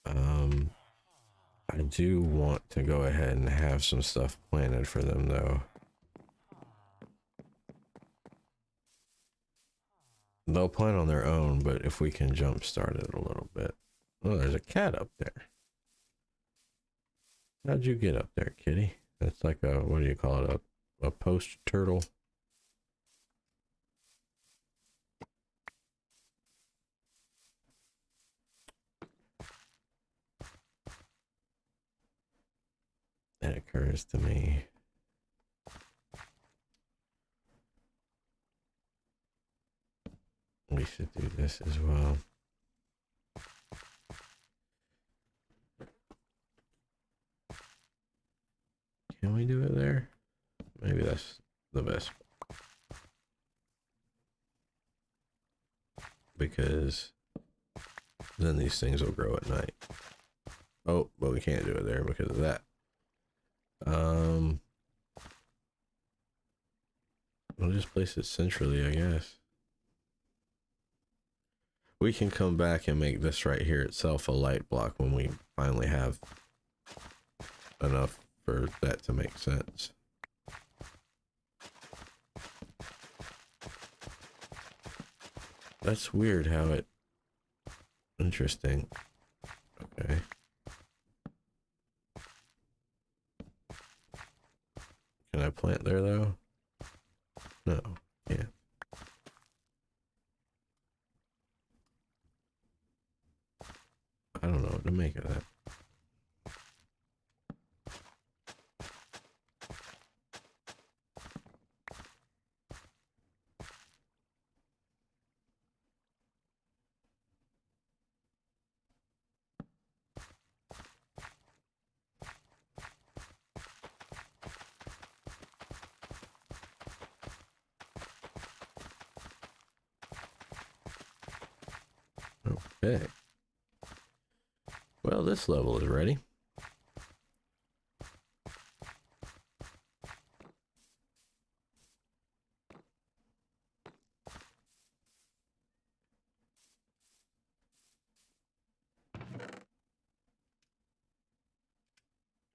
I do want to go ahead and have some stuff planted for them though. They'll plant on their own, but if we can jumpstart it a little bit. Oh, there's a cat up there. How'd you get up there, kitty? That's like a, what do you call it, a post turtle? It occurs to me. We should do this as well. Can we do it there? Maybe that's the best. Because Then these things will grow at night. Oh, but we can't do it there because of that. We'll just place it centrally, I guess. We can come back and make this right here itself a light block when we finally have enough for that to make sense. That's weird how it... Interesting. Okay. Can I plant there though? No. Yeah. I don't know what to make of that. Okay. Well, this level is ready.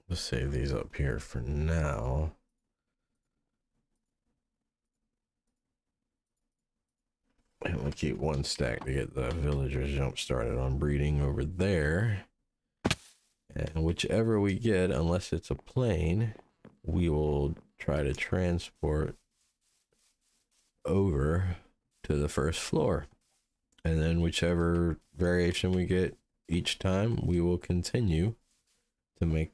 Let's save these up here for now. And we'll keep one stack to get the villagers jump started on breeding over there. And whichever we get, unless it's a plane, we will try to transport over to the first floor. And then whichever variation we get each time, we will continue to make,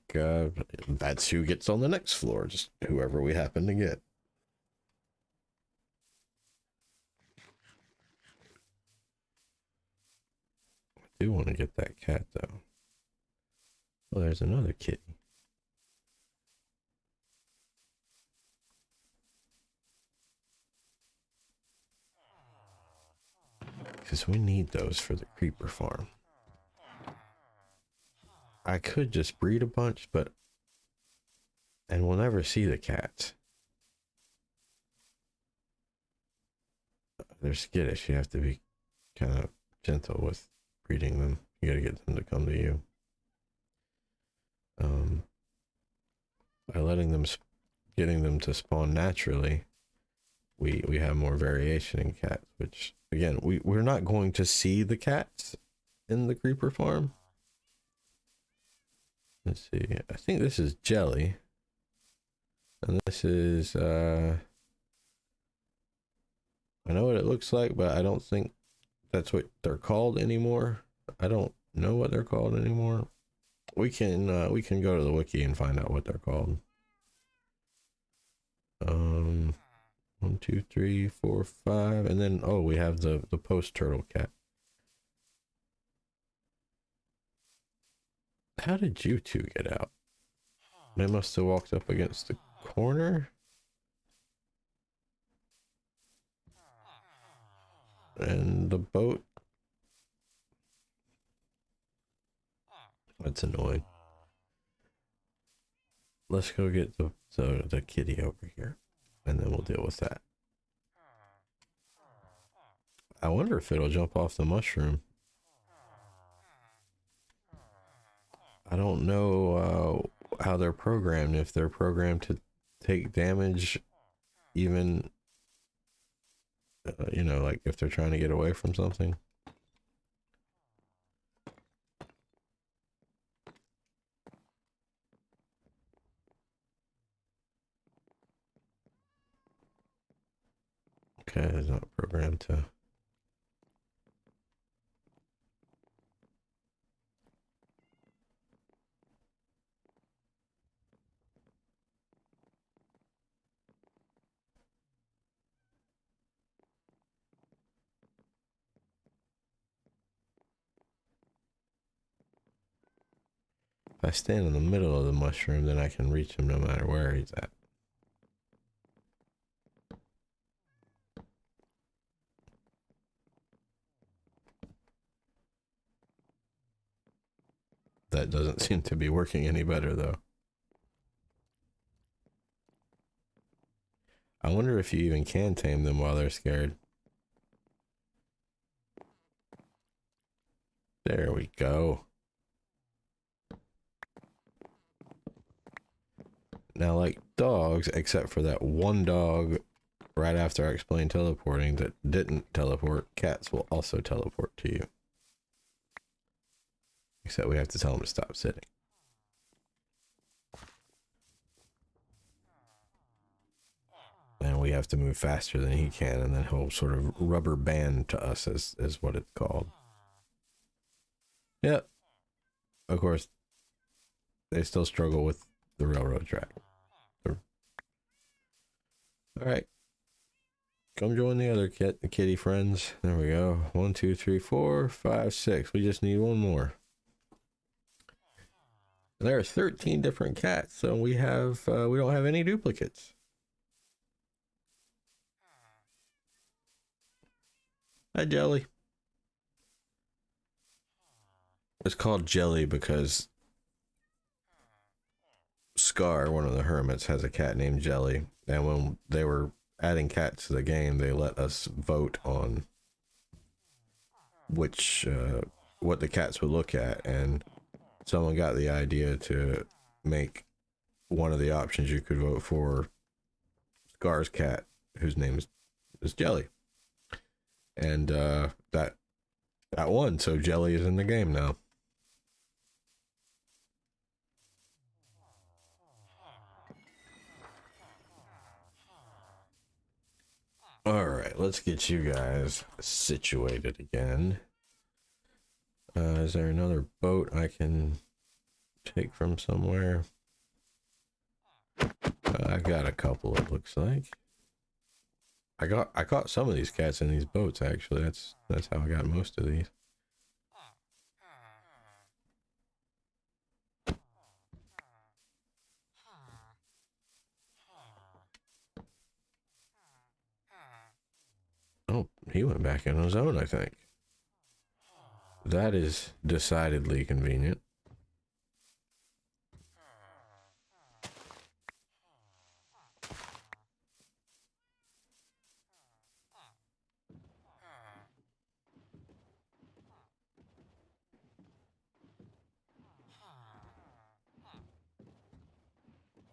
that's who gets on the next floor, just whoever we happen to get. I do want to get that cat though. Oh, there's another kitty. Because we need those for the creeper farm. I could just breed a bunch, but... And we'll never see the cats. They're skittish. You have to be kind of gentle with breeding them. You gotta get them to come to you. By letting them... Getting them to spawn naturally, we have more variation in cats, which... Again, we're not going to see the cats in the creeper farm. Let's see. I think this is Jelly. And this is, I know what it looks like, but I don't think that's what they're called anymore. I don't know what they're called anymore. We can go to the wiki and find out what they're called. 1, 2, 3, 4, 5, and then, oh, we have the post turtle cat. How did you two get out? They must have walked up against the corner. And the boat. That's annoying. Let's go get the kitty over here, and then we'll deal with that. I wonder if it'll jump off the mushroom. I don't know how they're programmed, if they're programmed to take damage even, you know, like if they're trying to get away from something. Okay, it's not programmed to... If I stand in the middle of the mushroom, then I can reach him no matter where he's at. That doesn't seem to be working any better, though. I wonder if you even can tame them while they're scared. There we go. Now, like dogs, except for that one dog right after I explained teleporting that didn't teleport, cats will also teleport to you. Except we have to tell them to stop sitting. And we have to move faster than he can, and then he'll sort of rubber band to us, is what it's called. Yep. Of course, they still struggle with the railroad track. Alright. Come join the other kitty friends. There we go. 1, 2, 3, 4, 5, 6. We just need one more. And there are 13 different cats, so we don't have any duplicates. Hi, Jelly. It's called Jelly because Scar, one of the hermits, has a cat named Jelly, and when they were adding cats to the game, they let us vote on which what the cats would look at, and someone got the idea to make one of the options you could vote for Scar's cat, whose name is Jelly, and that won. So Jelly is in the game now. All right, let's get you guys situated again. Is there another boat I can take from somewhere? I got a couple, it looks like. I caught some of these cats in these boats, actually. That's how I got most of these. Oh, he went back in his own, I think. That is decidedly convenient.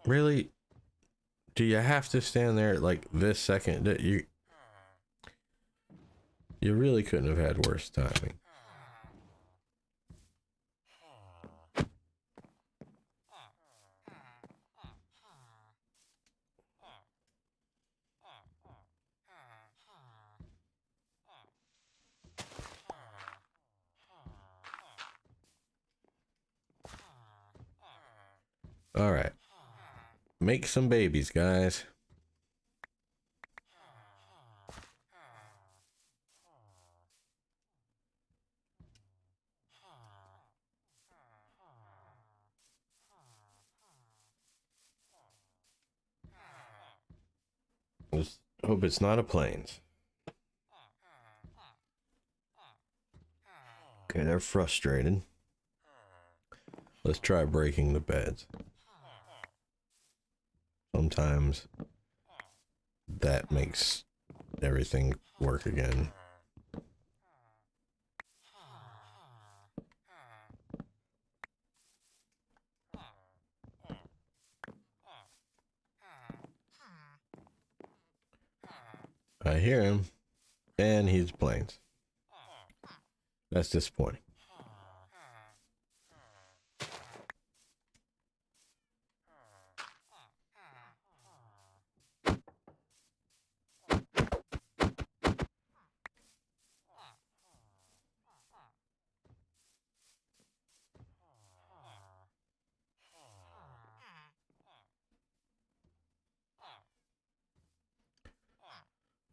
Really? Do you have to stand there like this second? You really couldn't have had worse timing. All right. Make some babies, guys. Just hope it's not a planes. Okay, they're frustrated. Let's try breaking the beds. Sometimes that makes everything work again. I hear him, and he's planes. That's disappointing.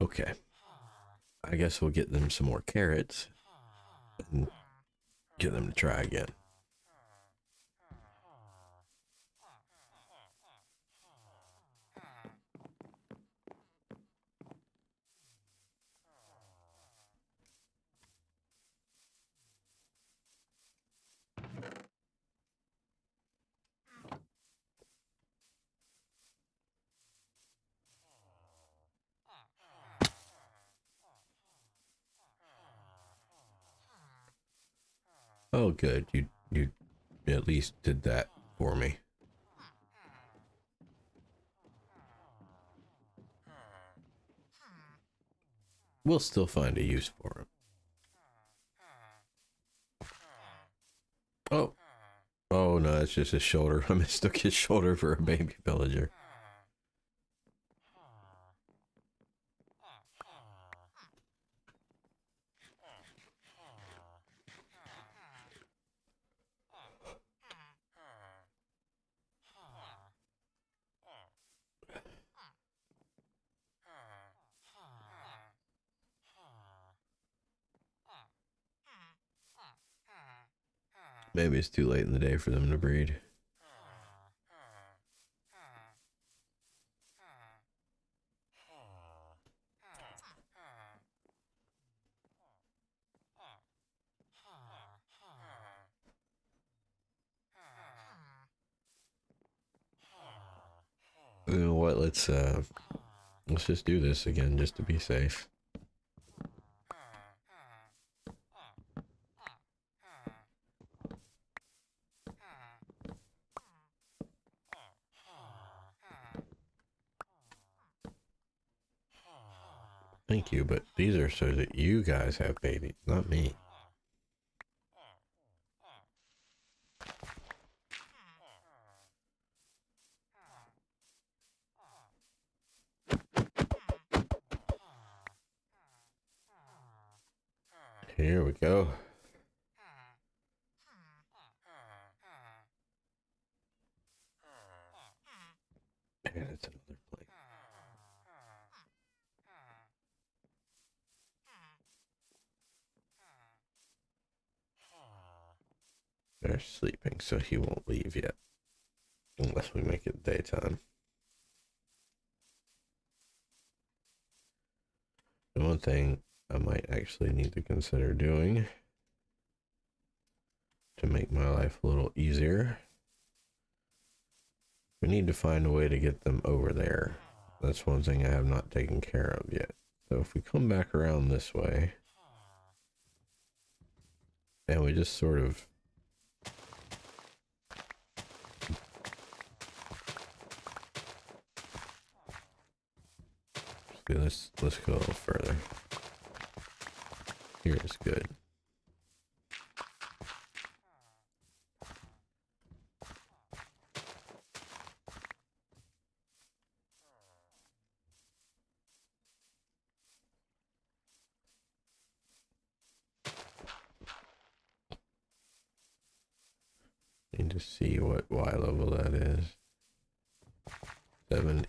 Okay. I guess we'll get them some more carrots and get them to try again. Oh, good. You at least did that for me. We'll still find a use for him. Oh. Oh, no, it's just his shoulder. I mistook his shoulder for a baby villager. Maybe it's too late in the day for them to breed. You know what? Let's just do this again just to be safe. Thank you, but these are so that you guys have babies, not me. Here we go. And it's another plate. They're sleeping, so he won't leave yet. Unless we make it daytime. And one thing I might actually need to consider doing to make my life a little easier, we need to find a way to get them over there. That's one thing I have not taken care of yet. So if we come back around this way, and we just sort of let's go a little further. Here is good. Need to see what Y level that is. 70.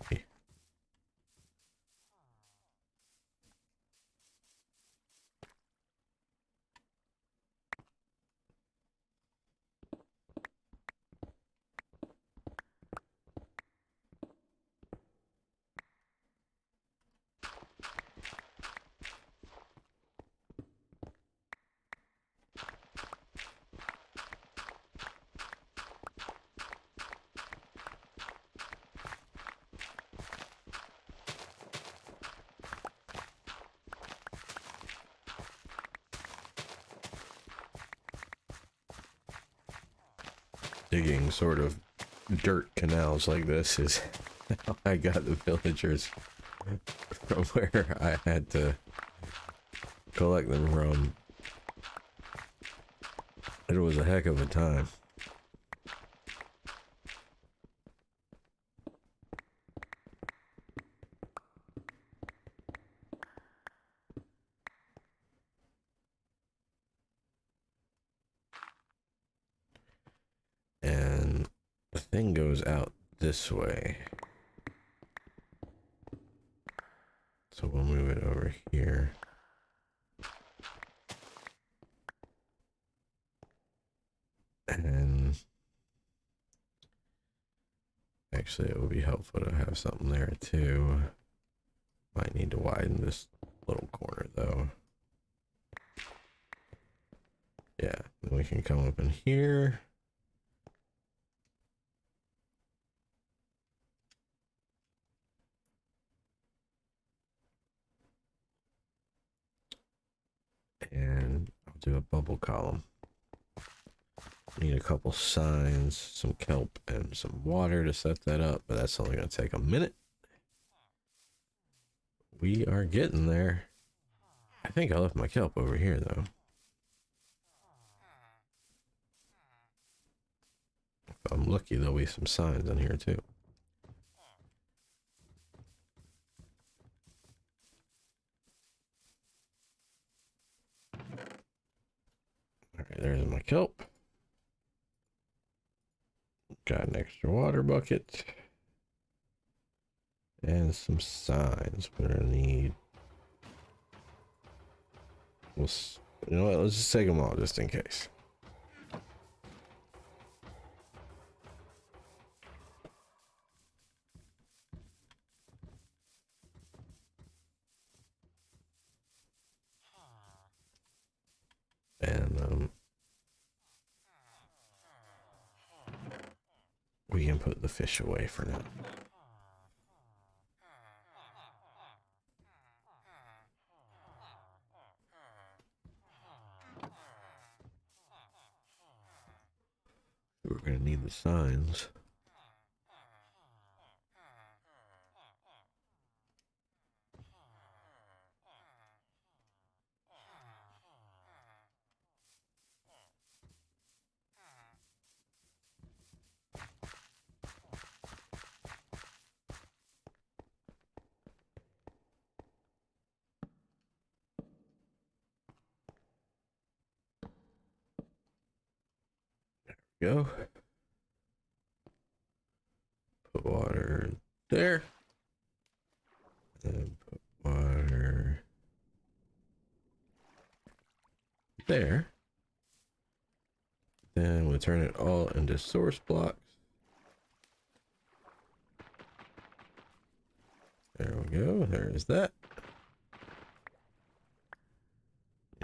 Digging sort of dirt canals like this is how I got the villagers from where I had to collect them from. It was a heck of a time. And the thing goes out this way. So we'll move it over here. And actually it would be helpful to have something there too. Might need to widen this little corner though. Yeah, then we can come up in here. And I'll do a bubble column. Need a couple signs, some kelp, and some water to set that up, but that's only going to take a minute. We are getting there. I think I left my kelp over here, though. If I'm lucky, there'll be some signs in here, too. Alright, there's my kelp. Got an extra water bucket. And some signs. We're gonna need... You know what, let's just take them all, just in case. And, we can put the fish away for now. We're gonna need the signs. Go. Put water there. And put water there. Then we'll turn it all into source blocks. There we go. There is that.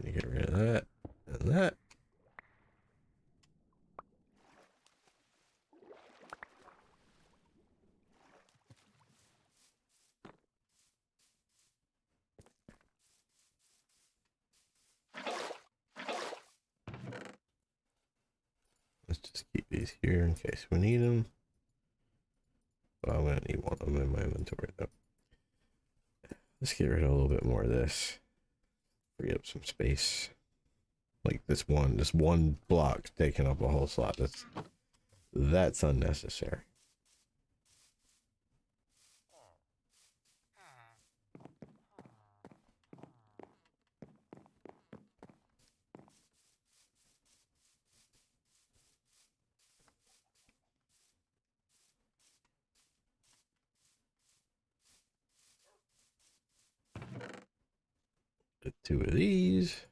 Need to get rid of that and that. Let's just keep these here in case we need them. Well, I'm gonna need one of them in my inventory though. Let's get rid of a little bit more of this. Free up some space. Like this one block taking up a whole slot. That's unnecessary. Get 2 of these.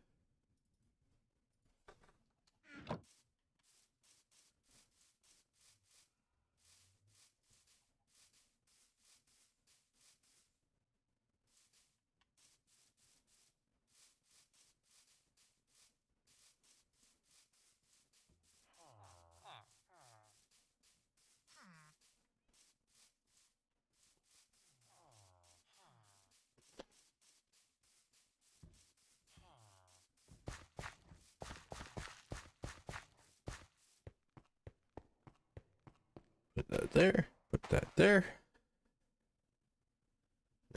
Put that there. Put that there.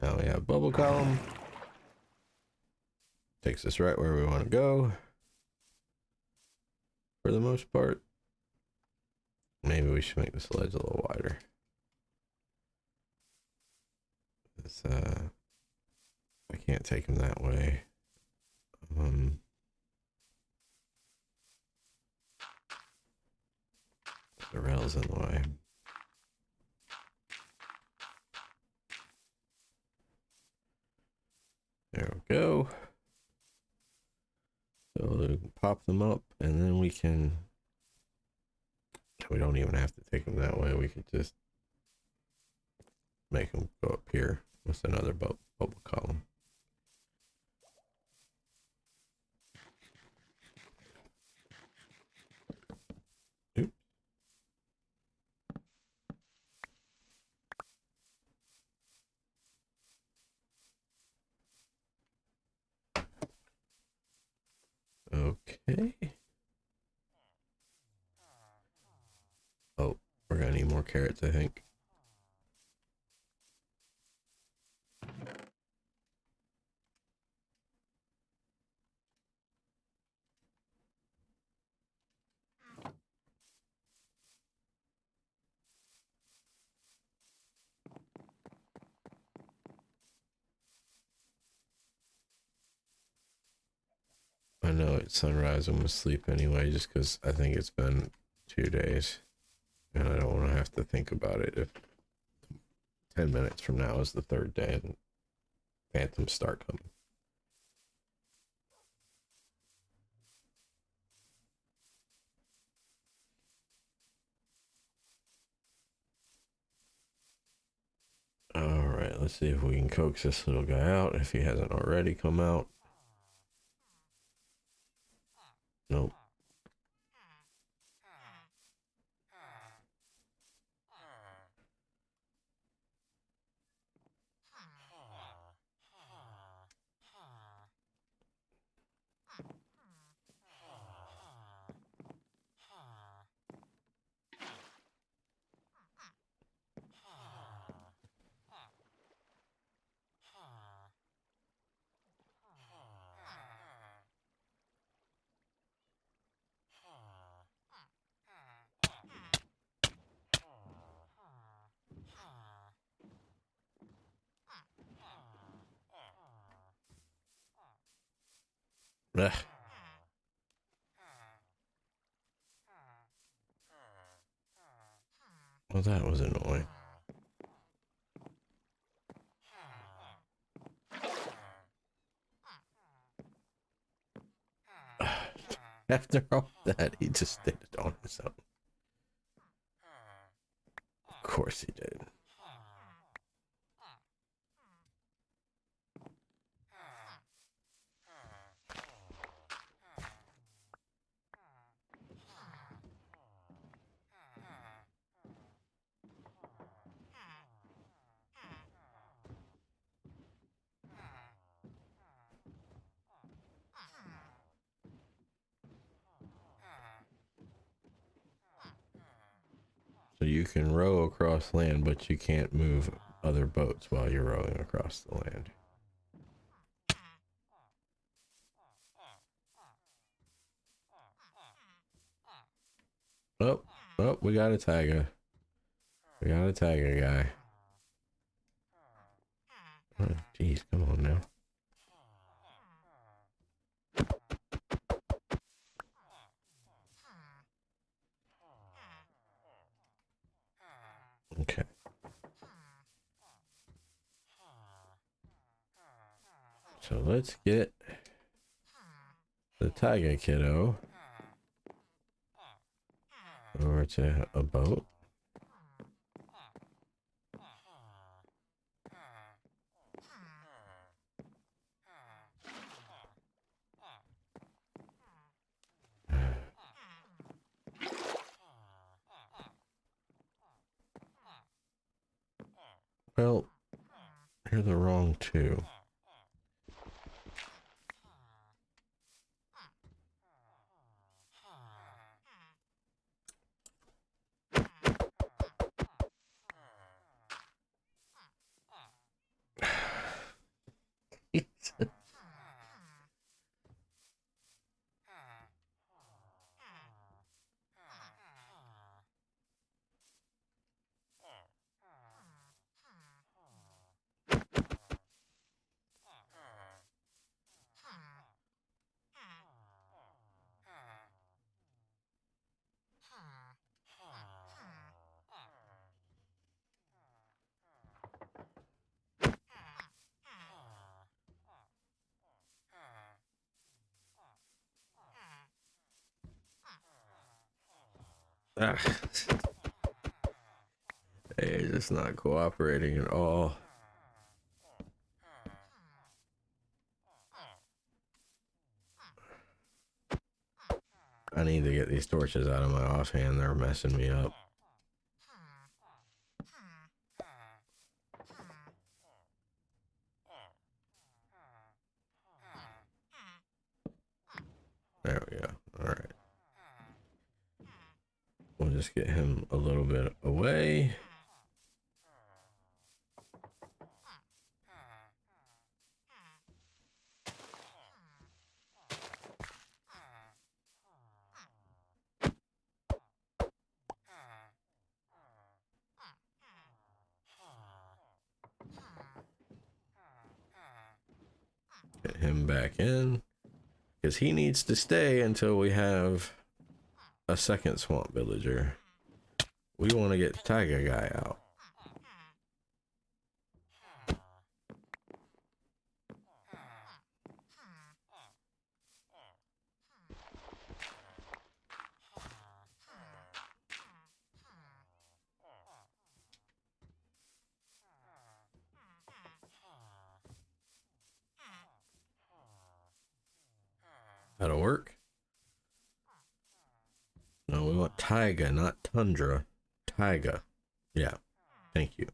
Now we have bubble column. Takes us right where we want to go. For the most part. Maybe we should make this ledge a little wider. It's, I can't take him that way. The rail's in the way. There we go. So we'll pop them up and then we don't even have to take them that way. We could just make them go up here with another bubble column. Oops. Okay. more carrots, I think. I know it's sunrise. I'm asleep anyway, just because I think it's been 2 days. And I don't want to have to think about it if 10 minutes from now is the 3rd day and phantoms start coming. Alright, let's see if we can coax this little guy out if he hasn't already come out. Nope. Ugh. Well, that was annoying. After all that, he just did it on his own. Of course he did. So you can row across land, but you can't move other boats while you're rowing across the land. Oh, oh, we got a tiger. We got a tiger guy. Oh, jeez, come on now. Okay. So let's get the tiger kiddo over to a boat. Well, you're the wrong two. Ah, they're just not cooperating at all. I need to get these torches out of my offhand. They're messing me up. There we go. All right. We'll Let's get him a little bit away. Get him back in, because he needs to stay until we have a second swamp villager. We want to get Tiger Guy out. That'll work. No, we want Taiga, not Tundra. Taiga. Yeah. Thank you.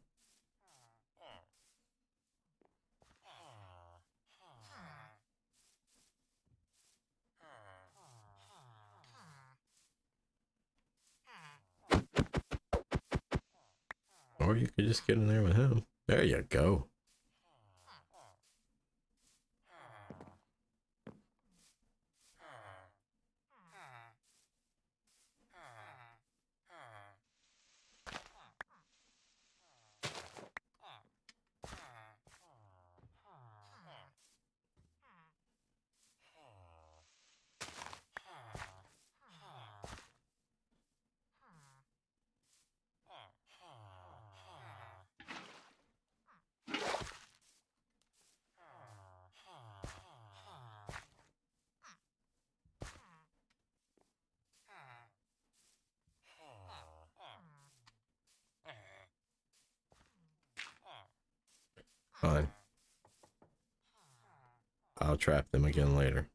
Or you could just get in there with him. There you go. Fine. I'll trap them again later.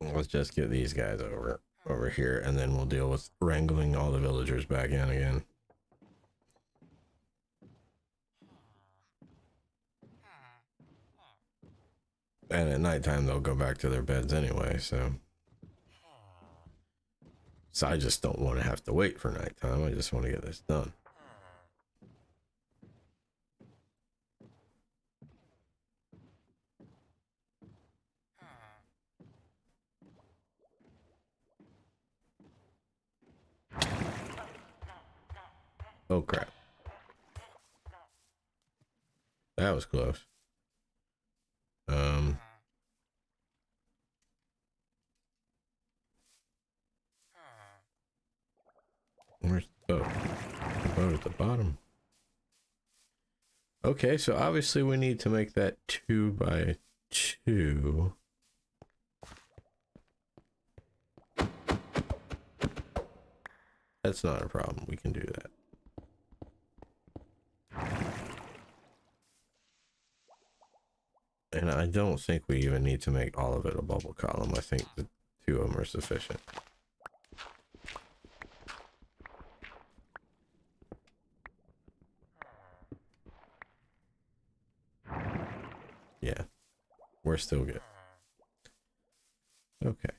Let's just get these guys over here, and then we'll deal with wrangling all the villagers back in again. And at nighttime, they'll go back to their beds anyway, so I just don't want to have to wait for nighttime. I just want to get this done. Oh crap. That was close. Where's the boat? The boat at the bottom. Okay, so obviously we need to make that 2 by 2. That's not a problem. We can do that. And I don't think we even need to make all of it a bubble column. I think the 2 of them are sufficient. Yeah, we're still good. Okay.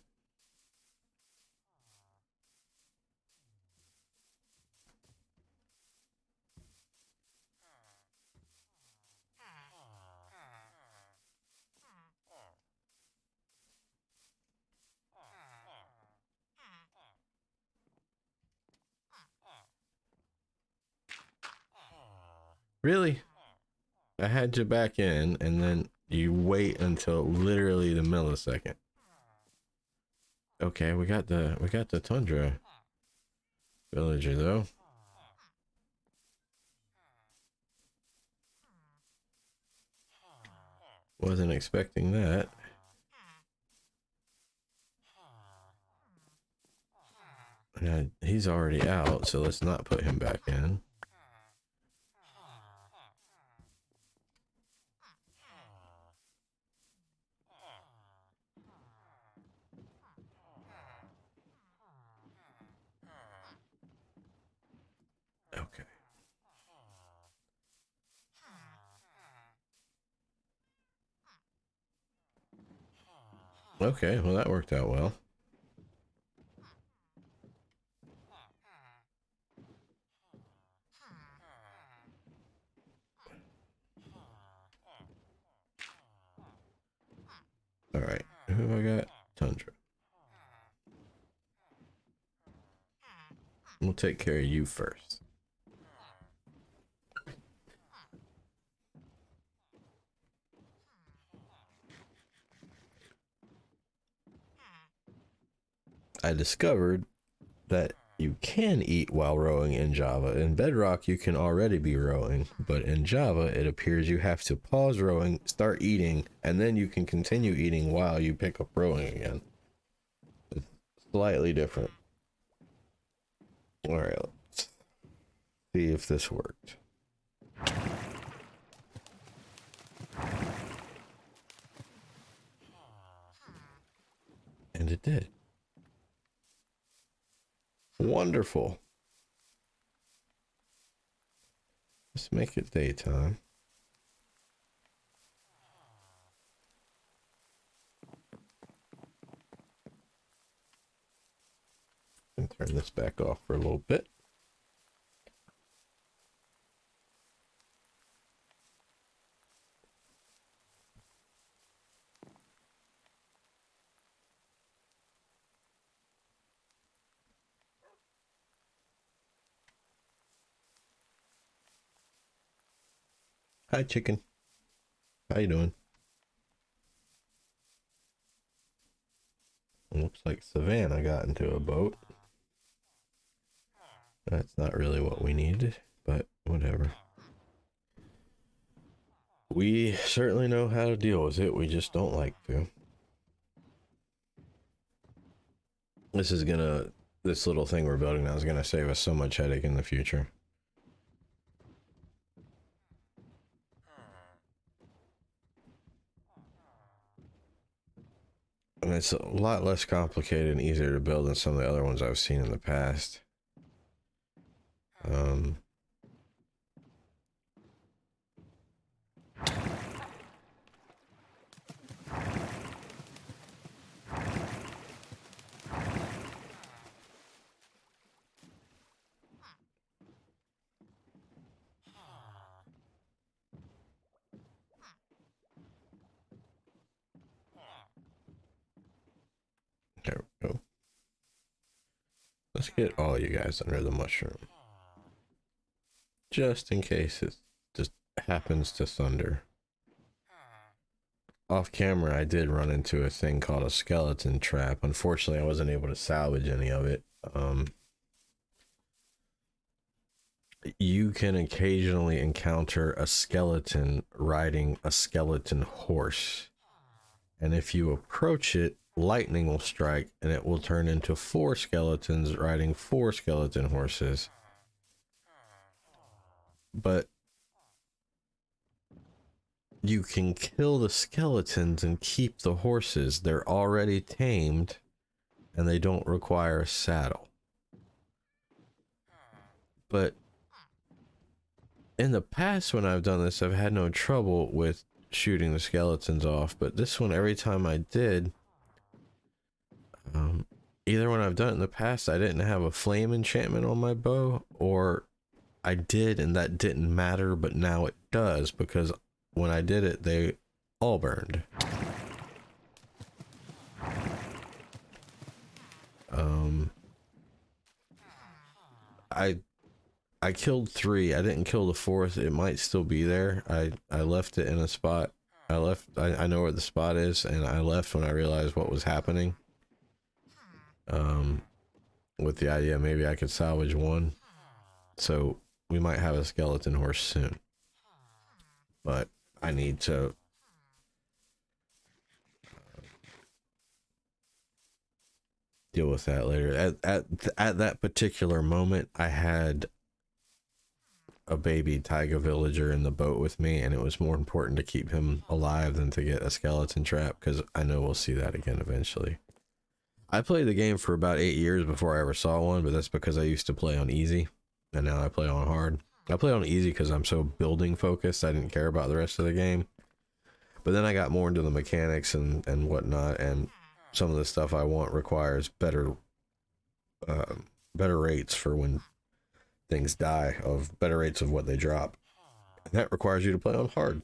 Really? I had you back in, and then you wait until literally the millisecond. Okay, we got the tundra villager though. Wasn't expecting that. He's already out, so let's not put him back in. Okay. Okay, well that worked out well. Alright, who have I got? Tundra. We'll take care of you first. I discovered that you can eat while rowing in Java. In Bedrock, you can already be rowing, but in Java, it appears you have to pause rowing, start eating, and then you can continue eating while you pick up rowing again. It's slightly different. Alright, let's see if this worked. And it did. Wonderful. Let's make it daytime. And turn this back off for a little bit. Hi, chicken. How you doing? It looks like Savannah got into a boat. That's not really what we needed, but whatever. We certainly know how to deal with it, we just don't like to. This little thing we're building now is gonna save us so much headache in the future. And it's a lot less complicated and easier to build than some of the other ones I've seen in the past. There we go. Let's get all you guys under the mushroom. Just in case it just happens to thunder. Off camera, I did run into a thing called a skeleton trap. Unfortunately, I wasn't able to salvage any of it. You can occasionally encounter a skeleton riding a skeleton horse. And if you approach it, lightning will strike and it will turn into 4 skeletons riding 4 skeleton horses. But you can kill the skeletons and keep the horses. They're already tamed and they don't require a saddle. But in the past when I've done this, I've had no trouble with shooting the skeletons off, but this one, every time I did, either when I've done it in the past, I didn't have a flame enchantment on my bow, or I did and that didn't matter, but now it does, because when I did it, they all burned. I killed 3. I didn't kill the 4th. It might still be there. I left it in a spot. I know where the spot is, and I left when I realized what was happening. With the idea maybe I could salvage 1. So we might have a skeleton horse soon. But I need to deal with that later. At that particular moment, I had a baby taiga villager in the boat with me, and it was more important to keep him alive than to get a skeleton trap, because I know we'll see that again eventually. I played the game for about 8 years before I ever saw one, but that's because I used to play on easy, and now I play on hard. I play on easy because I'm so building focused, I didn't care about the rest of the game. But then I got more into the mechanics and whatnot, and some of the stuff I want requires better rates for when things die, of better rates of what they drop. And that requires you to play on hard.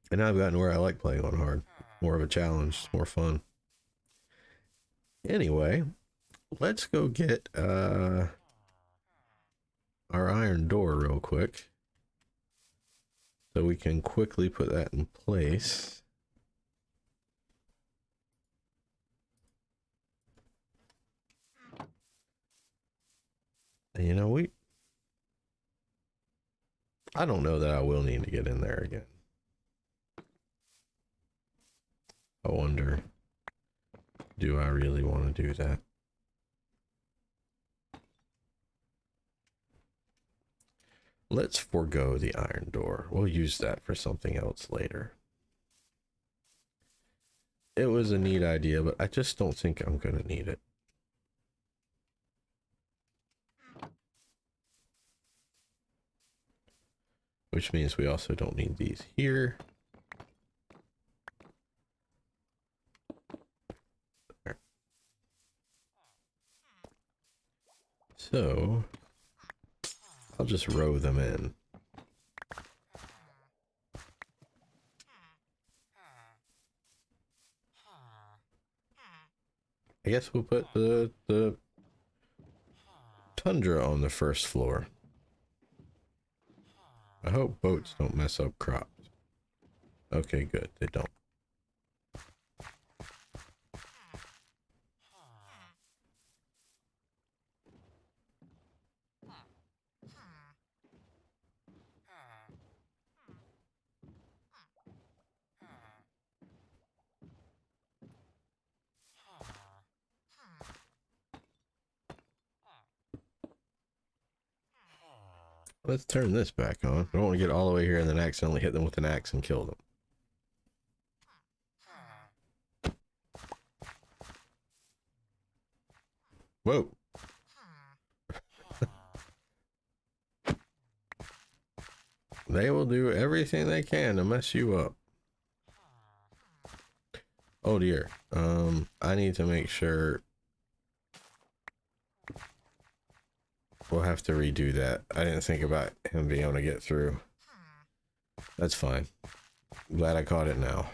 And now I've gotten where I like playing on hard. More of a challenge, more fun. Anyway, let's go get our iron door real quick, so we can quickly put that in place. And you know, I don't know that I will need to get in there again. I wonder, do I really want to do that? Let's forego the iron door. We'll use that for something else later. It was a neat idea, but I just don't think I'm going to need it. Which means we also don't need these here. There. So I'll just row them in. I guess we'll put the tundra on the first floor. I hope boats don't mess up crops. Okay, good, they don't. Let's turn this back on. I don't want to get all the way here and then accidentally hit them with an axe and kill them. Whoa. They will do everything they can to mess you up. Oh dear. I need to make sure. We'll have to redo that. I didn't think about him being able to get through. That's fine. Glad I caught it now.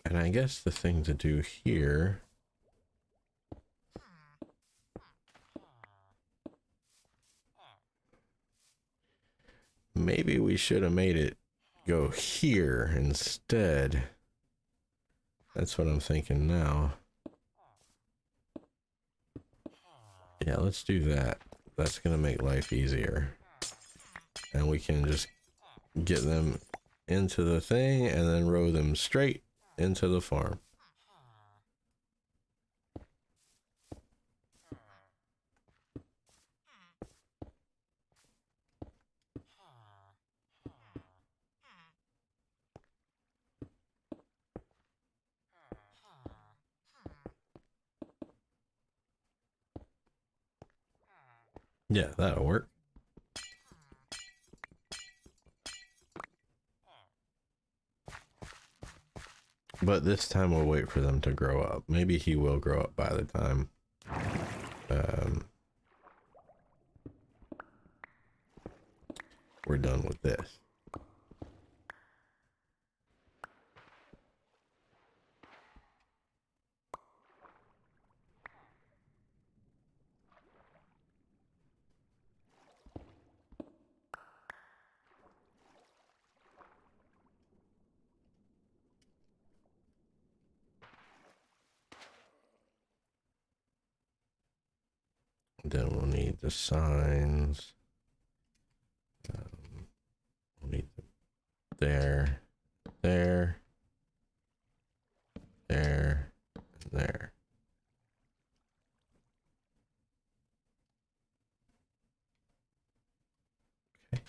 And I guess the thing to do here... Maybe we should have made it go here instead. That's what I'm thinking now. Yeah, let's do that. That's gonna make life easier. And we can just get them into the thing and then row them straight into the farm. Yeah, that'll work. But this time we'll wait for them to grow up. Maybe he will grow up by the time we're done with this. Then we'll need the signs. We'll need them there, there, there, and there. Okay.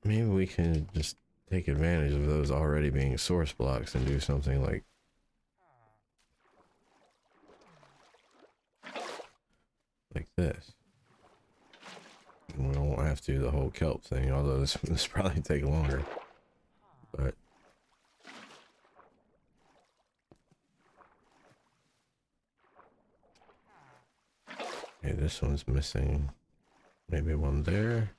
maybe we can just take advantage of those already being source blocks and do something like this. We won't have to do the whole kelp thing, although this probably take longer. But okay, this one's missing. Maybe one there.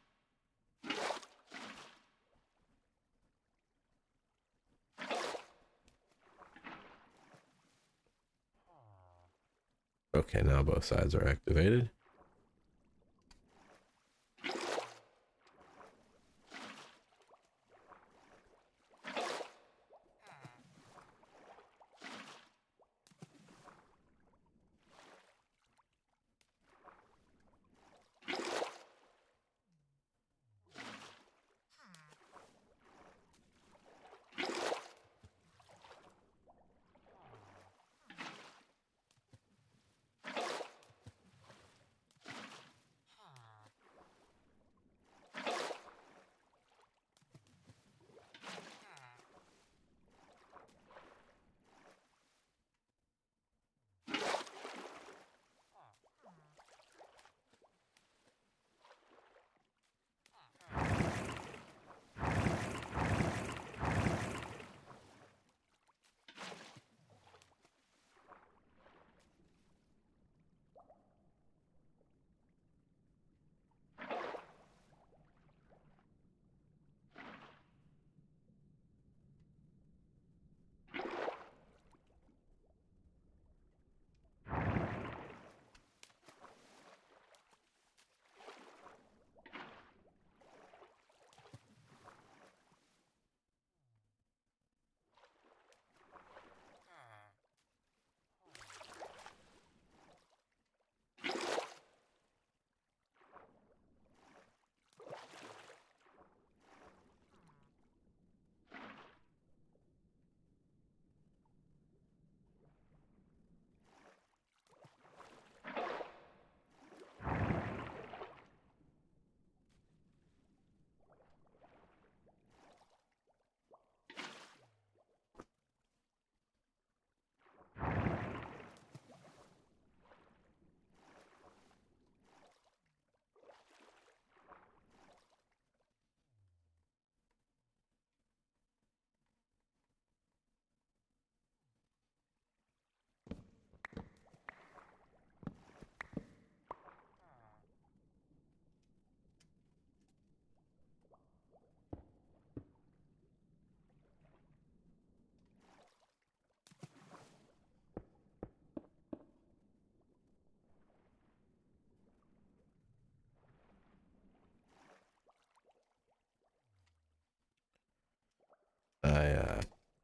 Okay, now both sides are activated.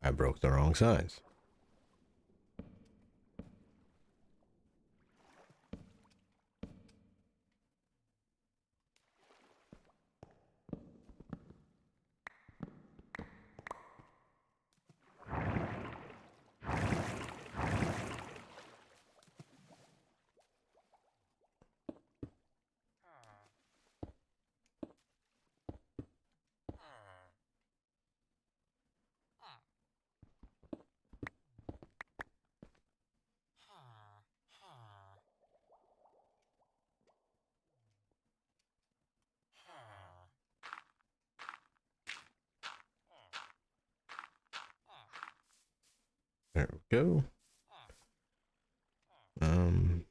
I broke the wrong sides. There we go. Um,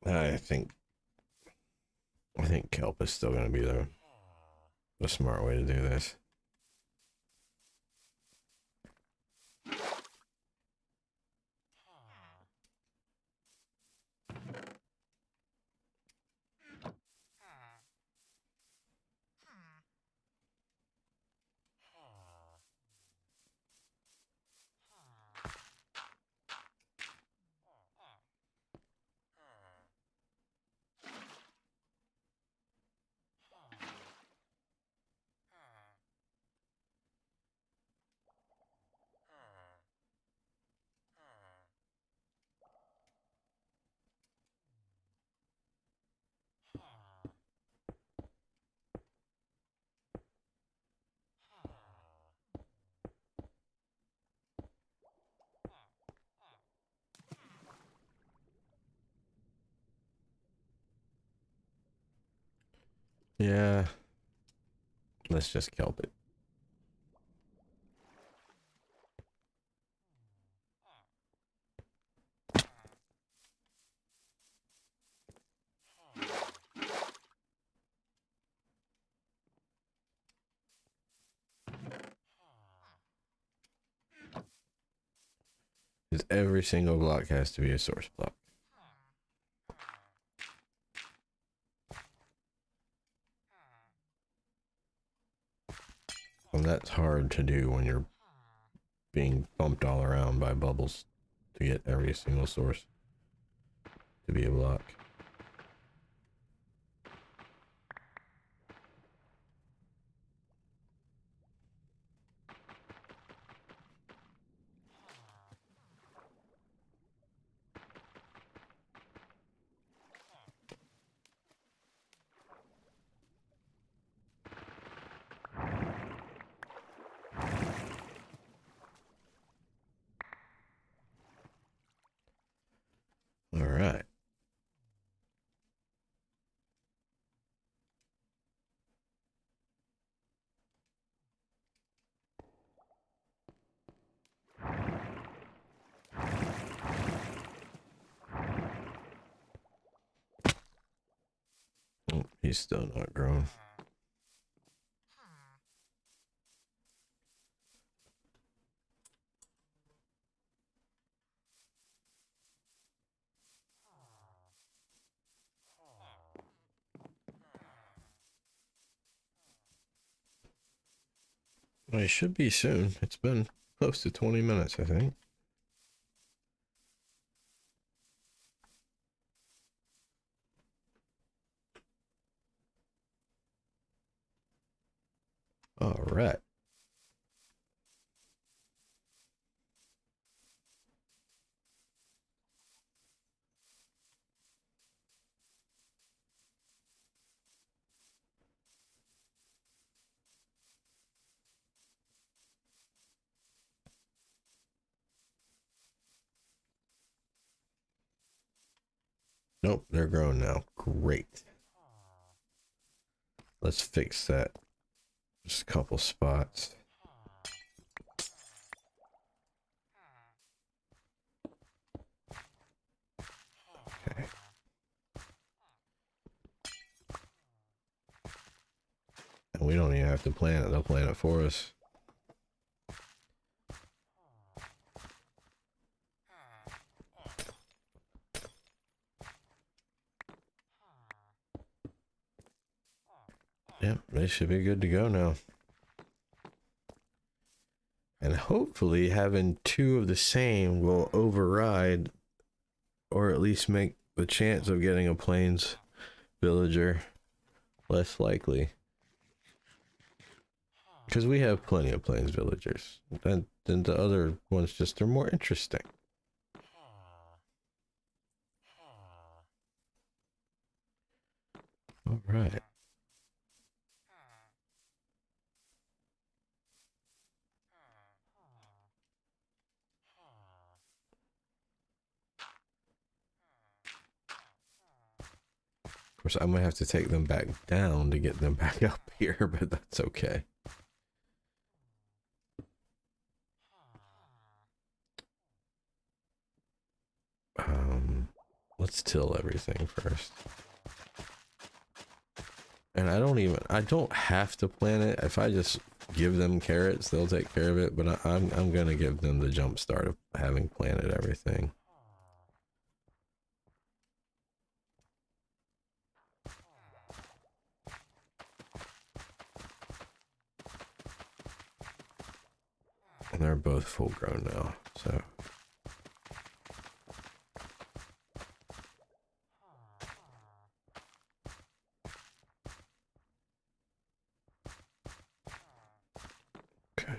I think kelp is still going to be the smart way to do this. Yeah. Let's just kelp it. Because every single block has to be a source block. And that's hard to do when you're being bumped all around by bubbles to get every single source to be a block. All right. Oh, he's still not grown. Well, he should be soon. It's been close to 20 minutes, I think. All right. Nope, they're grown now. Great. Let's fix that. Just a couple spots. Okay. And we don't even have to plant it. They'll plant it for us. Yep, they should be good to go now. And hopefully having two of the same will override, or at least make the chance of getting a plains villager less likely. Because we have plenty of plains villagers. And then the other ones just are more interesting. All right. Of course, I might have to take them back down to get them back up here, but that's okay. Let's till everything first. And I don't have to plant it. If I just give them carrots, they'll take care of it. But I'm gonna give them the jump start of having planted everything. And they're both full grown now, so. Okay.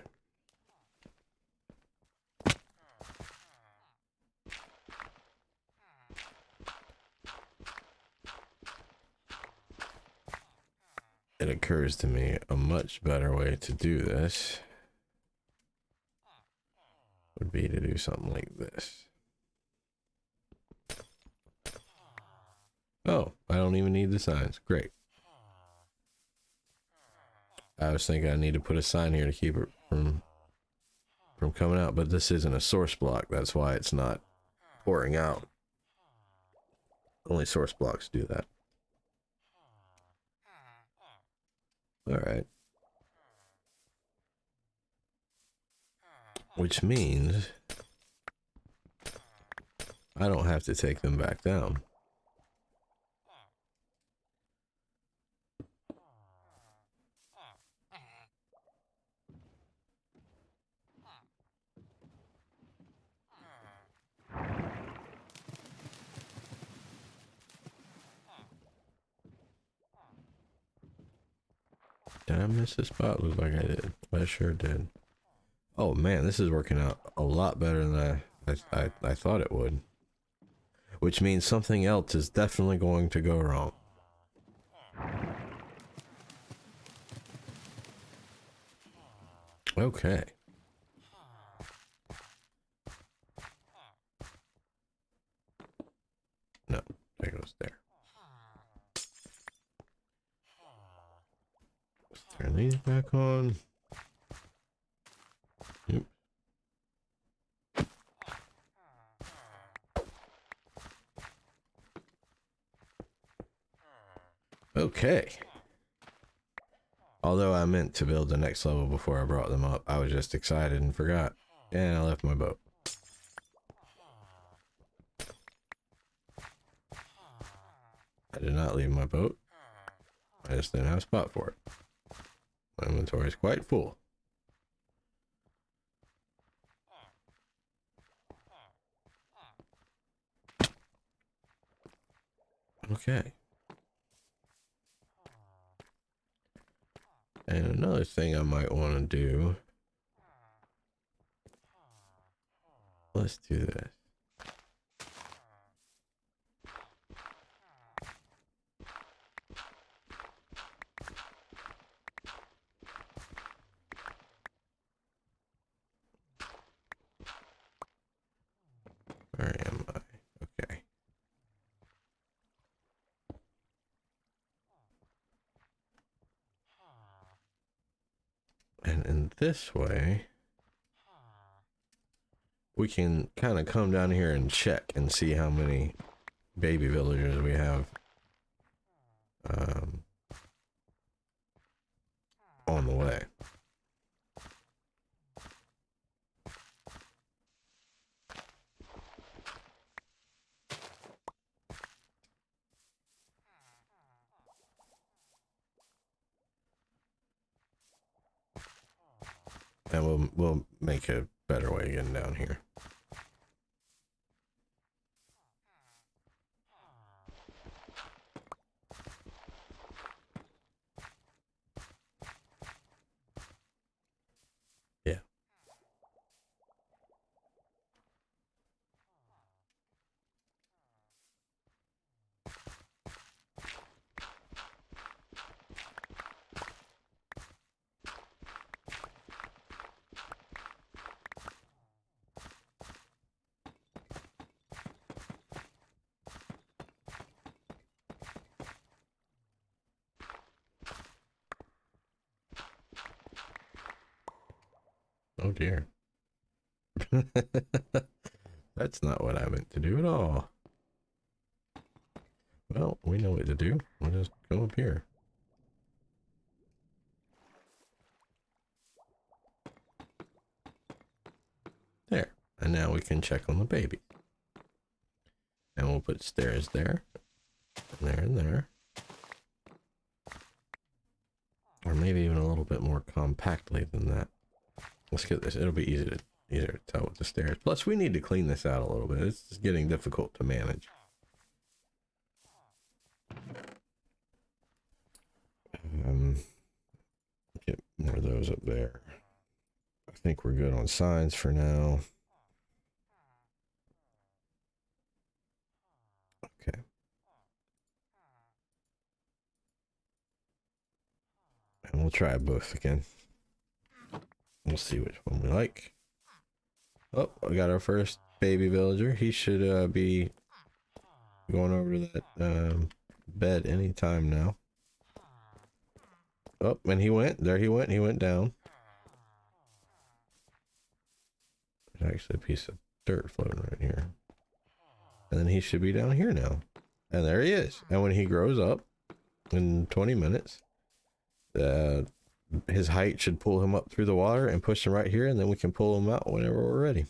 It occurs to me a much better way to do this would be to do something like this. Oh, I don't even need the signs. Great. I was thinking I need to put a sign here to keep it from coming out, but this isn't a source block. That's why it's not pouring out. Only source blocks do that. All right. Which means I don't have to take them back down. Did I miss a spot? Looks like I did. I sure did. Oh man, this is working out a lot better than I thought it would. Which means something else is definitely going to go wrong. Okay. No, there goes there. Let's turn these back on. Yep. Okay. Although I meant to build the next level before I brought them up, I was just excited and forgot. And I left my boat. I did not leave my boat. I just didn't have a spot for it. My inventory is quite full. Okay. And another thing I might want to do. Let's do this. Where am I? Okay. And in this way, we can kind of come down here and check and see how many baby villagers we have on the way. And we'll make a better way getting down here. Yeah. Oh dear. That's not what I meant to do at all. Well, we know what to do. We'll just go up here. There. And now we can check on the baby. And we'll put stairs there. And there and there. Or maybe even a little bit more compactly than that. Let's get this. It'll be easier to tell with the stairs. Plus, we need to clean this out a little bit. It's just getting difficult to manage. Get more of those up there. I think we're good on signs for now. Okay. And we'll try both again. We'll see which one we like. Oh, we got our first baby villager. He should be going over to that bed anytime now. Oh, and he went. There he went. He went down. There's actually a piece of dirt floating right here. And then he should be down here now. And there he is. And when he grows up in 20 minutes, his height should pull him up through the water and push him right here, and then we can pull him out whenever we're ready.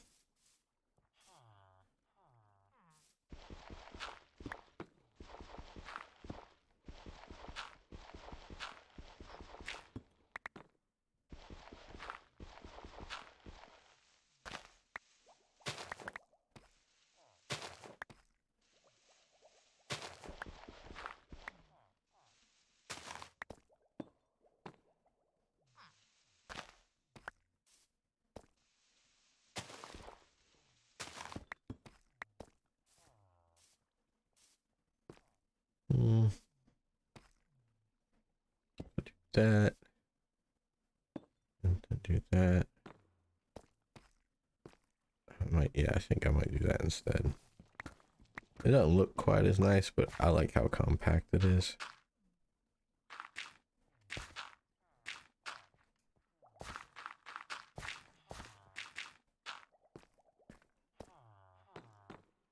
Do that. Do that. I think I might do that instead. It doesn't look quite as nice, but I like how compact it is.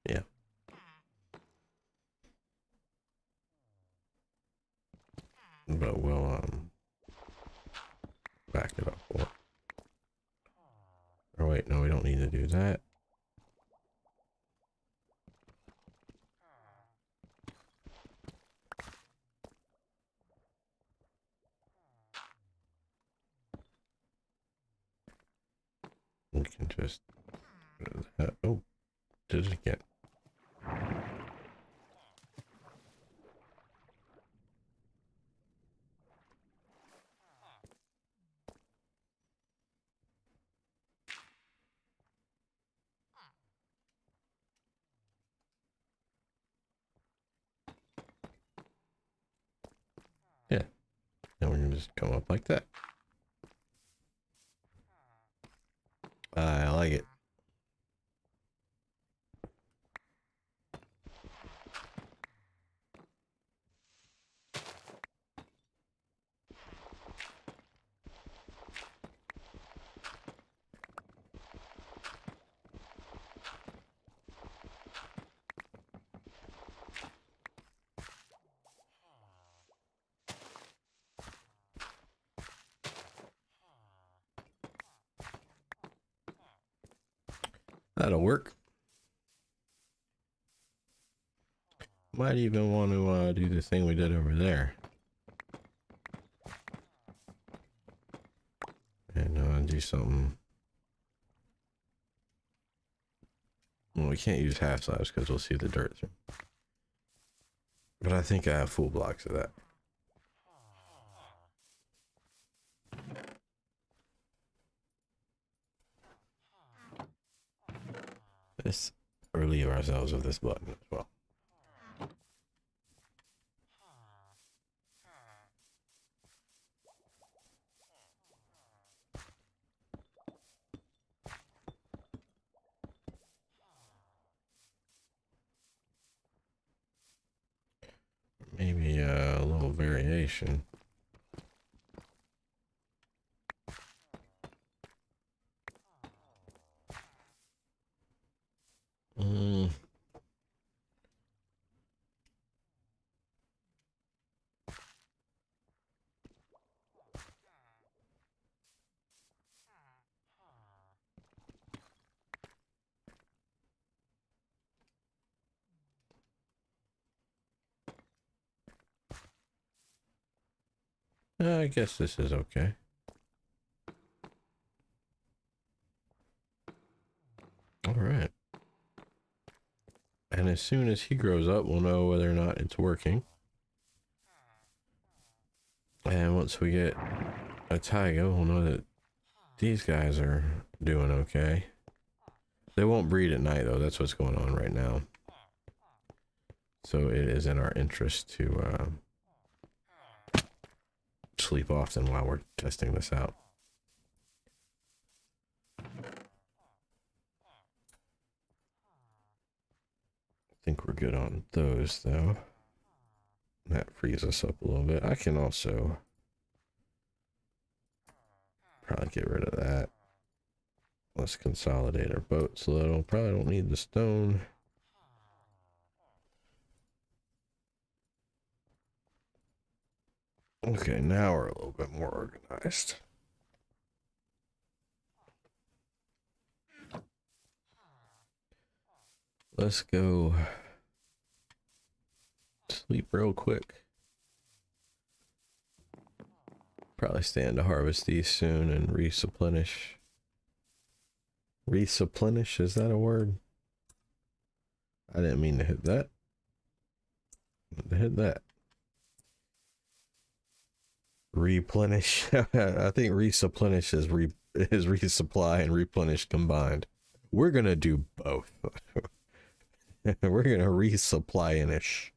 Yeah. But we'll back it up. Or wait, no, we don't need to do that. We can just oh, did it again. Yeah. And we're gonna just come up like that. I like it. That'll work. Might even want to do the thing we did over there. And do something. Well, we can't use half slabs because we'll see the dirt through. But I think I have full blocks of that. Let's relieve ourselves of this button as well. Maybe a little variation. I guess this is okay. All right. And as soon as he grows up, we'll know whether or not it's working. And once we get a tiger, we'll know that these guys are doing okay. They won't breed at night, though. That's what's going on right now. So it is in our interest to sleep often while we're testing this out. I think we're good on those, though. That frees us up a little bit. I can also probably get rid of that. Let's consolidate our boats a little. Probably don't need the stone. Okay, now we're a little bit more organized. Let's go sleep real quick. Probably stand to harvest these soon and replenish. Replenish, is that a word? I didn't mean to hit that. Hit that. Replenish. I think replenish is resupply and replenish combined. We're gonna do both. We're gonna resupply-ish.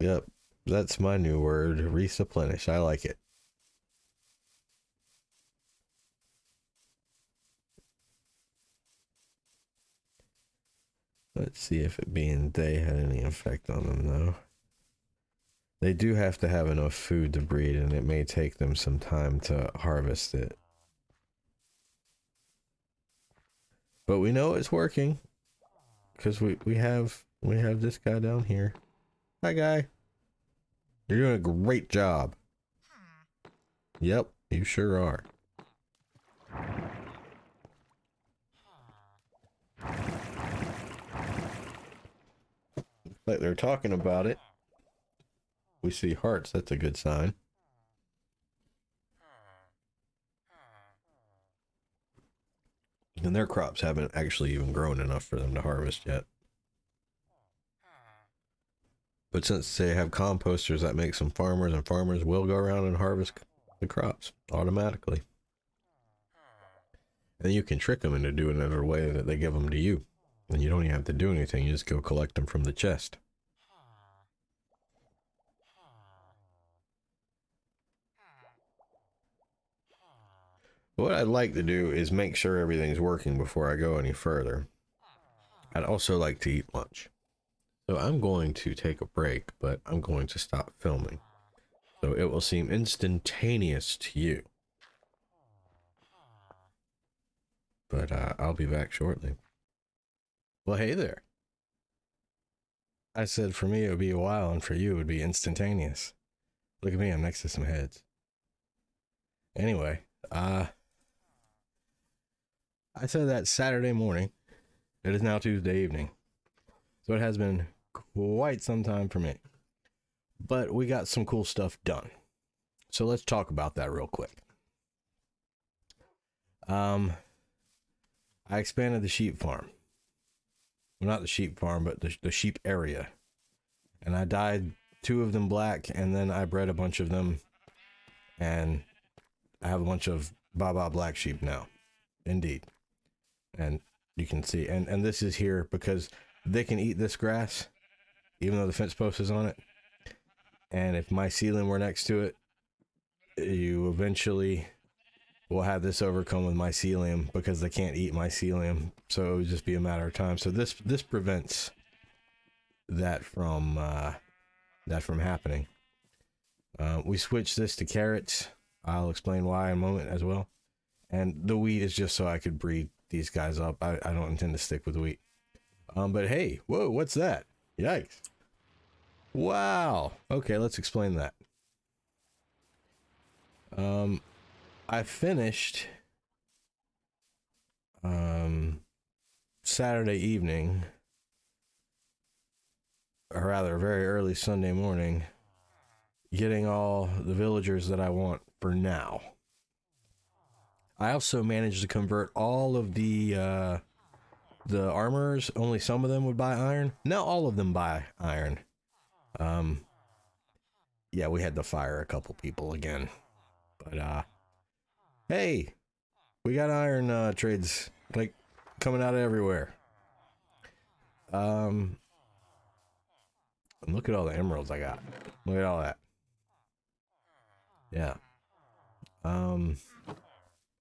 Yep, that's my new word, resupply-ish. I like it. Let's see if it being day had any effect on them, though. They do have to have enough food to breed, and it may take them some time to harvest it. But we know it's working, because we have this guy down here. Hi, guy. You're doing a great job. Yep, you sure are. Like they're talking about it. We see hearts, that's a good sign. And their crops haven't actually even grown enough for them to harvest yet. But since they have composters, that makes them farmers, and farmers will go around and harvest the crops automatically. And you can trick them into doing it in a way that they give them to you. And you don't even have to do anything, you just go collect them from the chest. What I'd like to do is make sure everything's working before I go any further. I'd also like to eat lunch. So I'm going to take a break, but I'm going to stop filming. So it will seem instantaneous to you. But I'll be back shortly. Well, hey there. I said for me it would be a while, and for you it would be instantaneous. Look at me, I'm next to some heads. Anyway, I said that Saturday morning. It is now Tuesday evening. So it has been quite some time for me. But we got some cool stuff done. So let's talk about that real quick. I expanded the sheep farm. Well, not the sheep farm, but the sheep area. And I dyed 2 of them black, and then I bred a bunch of them. And I have a bunch of Baba black sheep now. Indeed. And you can see, and this is here because they can eat this grass, even though the fence post is on it. And if mycelium were next to it, you eventually will have this overcome with mycelium because they can't eat mycelium. So it would just be a matter of time. So this prevents that from happening. We switched this to carrots. I'll explain why in a moment as well. And the wheat is just so I could breed these guys up. I don't intend to stick with wheat. But hey, whoa, what's that? Yikes. Wow. Okay, let's explain that. I finished Saturday evening, or rather very early Sunday morning, getting all the villagers that I want for now. I also managed to convert all of the armorers. Only some of them would buy iron. Now all of them buy iron. Yeah, we had to fire a couple people again. But hey, we got iron trades like coming out of everywhere. And look at all the emeralds I got. Look at all that. Yeah.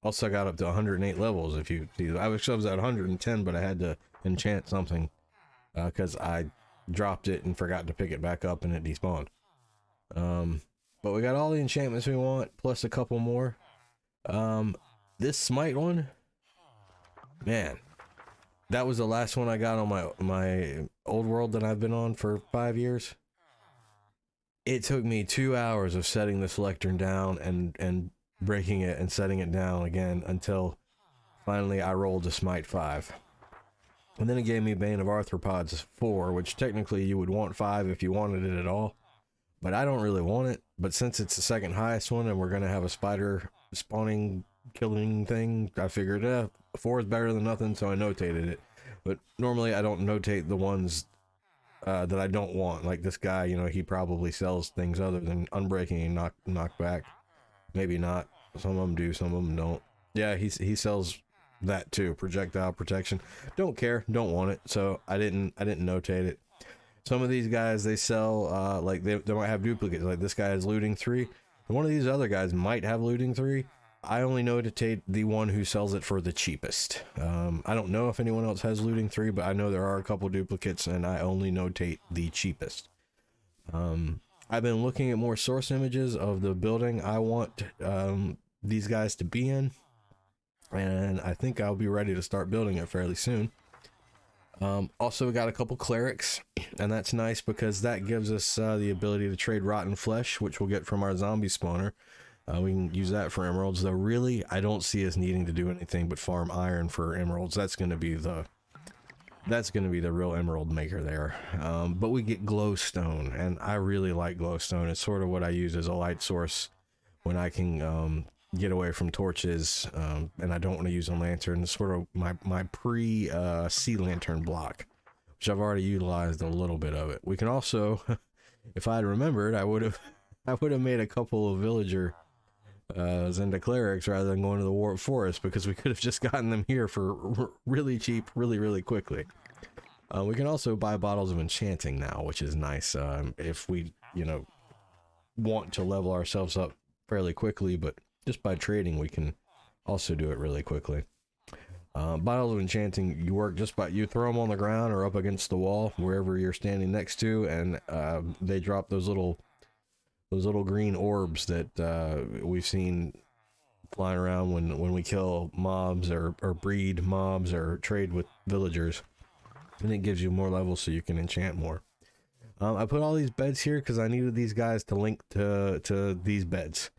Also got up to 108 levels. If you see, I was at 110, but I had to enchant something because I dropped it and forgot to pick it back up and it despawned. But we got all the enchantments we want, plus a couple more. This smite one, man, that was the last one I got on my old world that I've been on for 5 years. It took me 2 hours of setting this lectern down and breaking it and setting it down again until finally I rolled a smite 5. And then it gave me Bane of Arthropods 4, which technically you would want 5 if you wanted it at all. But I don't really want it. But since it's the second highest one and we're going to have a spider spawning killing thing, I figured 4 is better than nothing, so I notated it. But normally I don't notate the ones that I don't want. Like this guy, you know, he probably sells things other than unbreaking and knockback. Maybe not. Some of them do, some of them don't. Yeah, he sells that too. Projectile protection. Don't care, don't want it. So I didn't notate it. Some of these guys, they sell like they might have duplicates. Like this guy has looting 3. One of these other guys might have looting 3. I only notate the one who sells it for the cheapest. I don't know if anyone else has looting 3, but I know there are a couple duplicates, and I only notate the cheapest. I've been looking at more source images of the building I want these guys to be in, and I think I'll be ready to start building it fairly soon. Also, we got a couple clerics, and that's nice because that gives us the ability to trade rotten flesh, which we'll get from our zombie spawner. We can use that for emeralds, though really I don't see us needing to do anything but farm iron for emeralds. That's going to be the real emerald maker there. But we get glowstone, and I really like glowstone. It's sort of what I use as a light source when I can get away from torches, and I don't want to use a lantern. It's sort of my pre sea lantern block, which I've already utilized a little bit of it. We can also, if I had remembered, I would have made a couple of villager Zenda clerics rather than going to the warp forest, because we could have just gotten them here for really cheap, really quickly. We can also buy bottles of enchanting now, which is nice if we, you know, want to level ourselves up fairly quickly, but just by trading we can also do it really quickly. Bottles of enchanting, you work just by, you throw them on the ground or up against the wall wherever you're standing next to, and they drop those little green orbs that we've seen flying around when we kill mobs or breed mobs or trade with villagers, and it gives you more levels so you can enchant more. I put all these beds here because I needed these guys to link to these beds,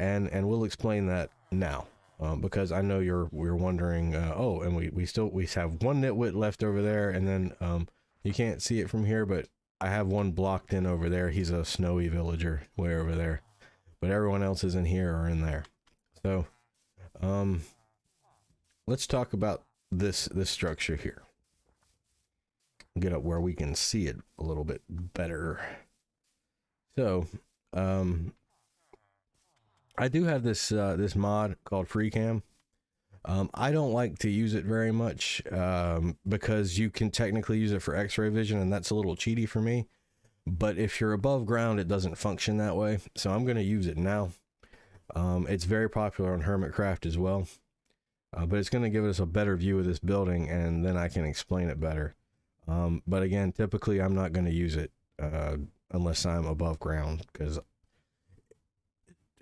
and we'll explain that now, because I know we're wondering. Oh, and we have one nitwit left over there, and then you can't see it from here, but I have one blocked in over there. He's a snowy villager way over there, but everyone else is in here or in there. So let's talk about this structure here. Get up where we can see it a little bit better. So I do have this mod called FreeCam. I don't like to use it very much because you can technically use it for x-ray vision, and that's a little cheaty for me. But if you're above ground, it doesn't function that way. So I'm going to use it now. It's very popular on Hermitcraft as well. But it's going to give us a better view of this building, and then I can explain it better. But again, typically I'm not going to use it unless I'm above ground, because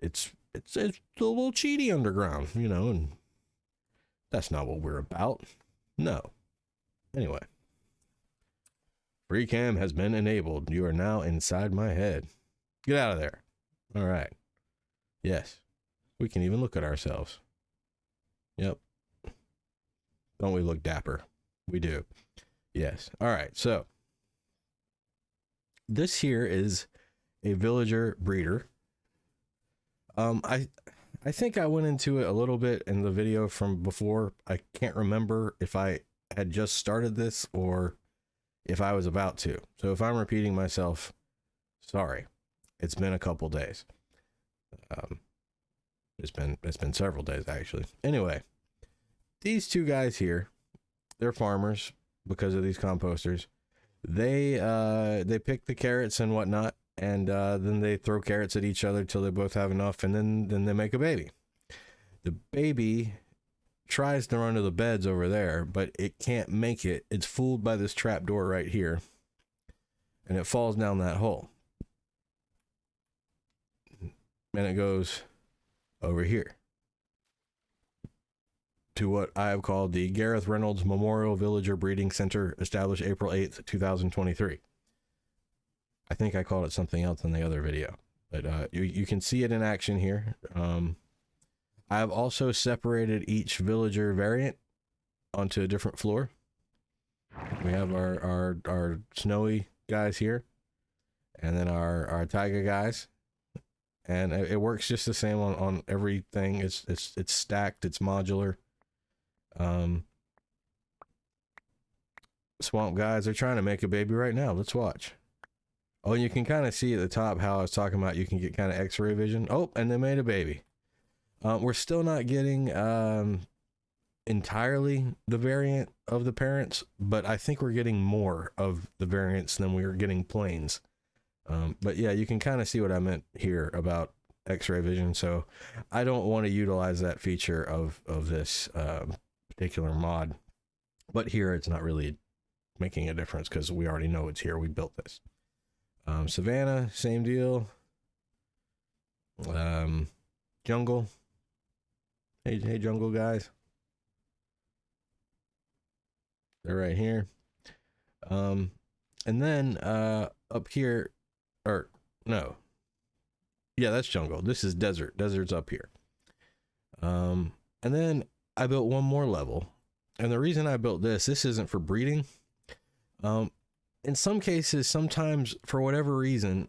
it's a little cheaty underground, you know, and that's not what we're about. No. Anyway. FreeCam has been enabled. You are now inside my head. Get out of there. All right. Yes. We can even look at ourselves. Yep. Don't we look dapper? We do. Yes. All right. So this here is a villager breeder. I think I went into it a little bit in the video from before. I can't remember if I had just started this or if I was about to. So if I'm repeating myself, sorry. It's been a couple days. It's been several days actually. Anyway, these two guys here, they're farmers because of these composters. They pick the carrots and whatnot, and then they throw carrots at each other till they both have enough, and then they make a baby. The baby tries to run to the beds over there, but it can't make it. It's fooled by this trap door right here, and it falls down that hole. And it goes over here to what I have called the Gareth Reynolds Memorial Villager Breeding Center, established April 8th, 2023. I think I called it something else in the other video, but you can see it in action here. I've also separated each villager variant onto a different floor. We have our snowy guys here, and then our taiga guys, and it works just the same on everything. It's stacked, it's modular. Swamp guys, they're trying to make a baby right now. Let's watch. Oh, and you can kind of see at the top how I was talking about you can get kind of x-ray vision. Oh, and they made a baby. We're still not getting entirely the variant of the parents, but I think we're getting more of the variants than we were getting planes. But yeah, you can kind of see what I meant here about x-ray vision. So I don't want to utilize that feature of this particular mod, but here it's not really making a difference because we already know it's here. We built this. Savannah, same deal. Jungle. Hey, jungle guys. They're right here. And then up here, or no. Yeah, that's jungle. This is desert. Desert's up here. And then I built one more level. And the reason I built this isn't for breeding. In some cases, sometimes for whatever reason,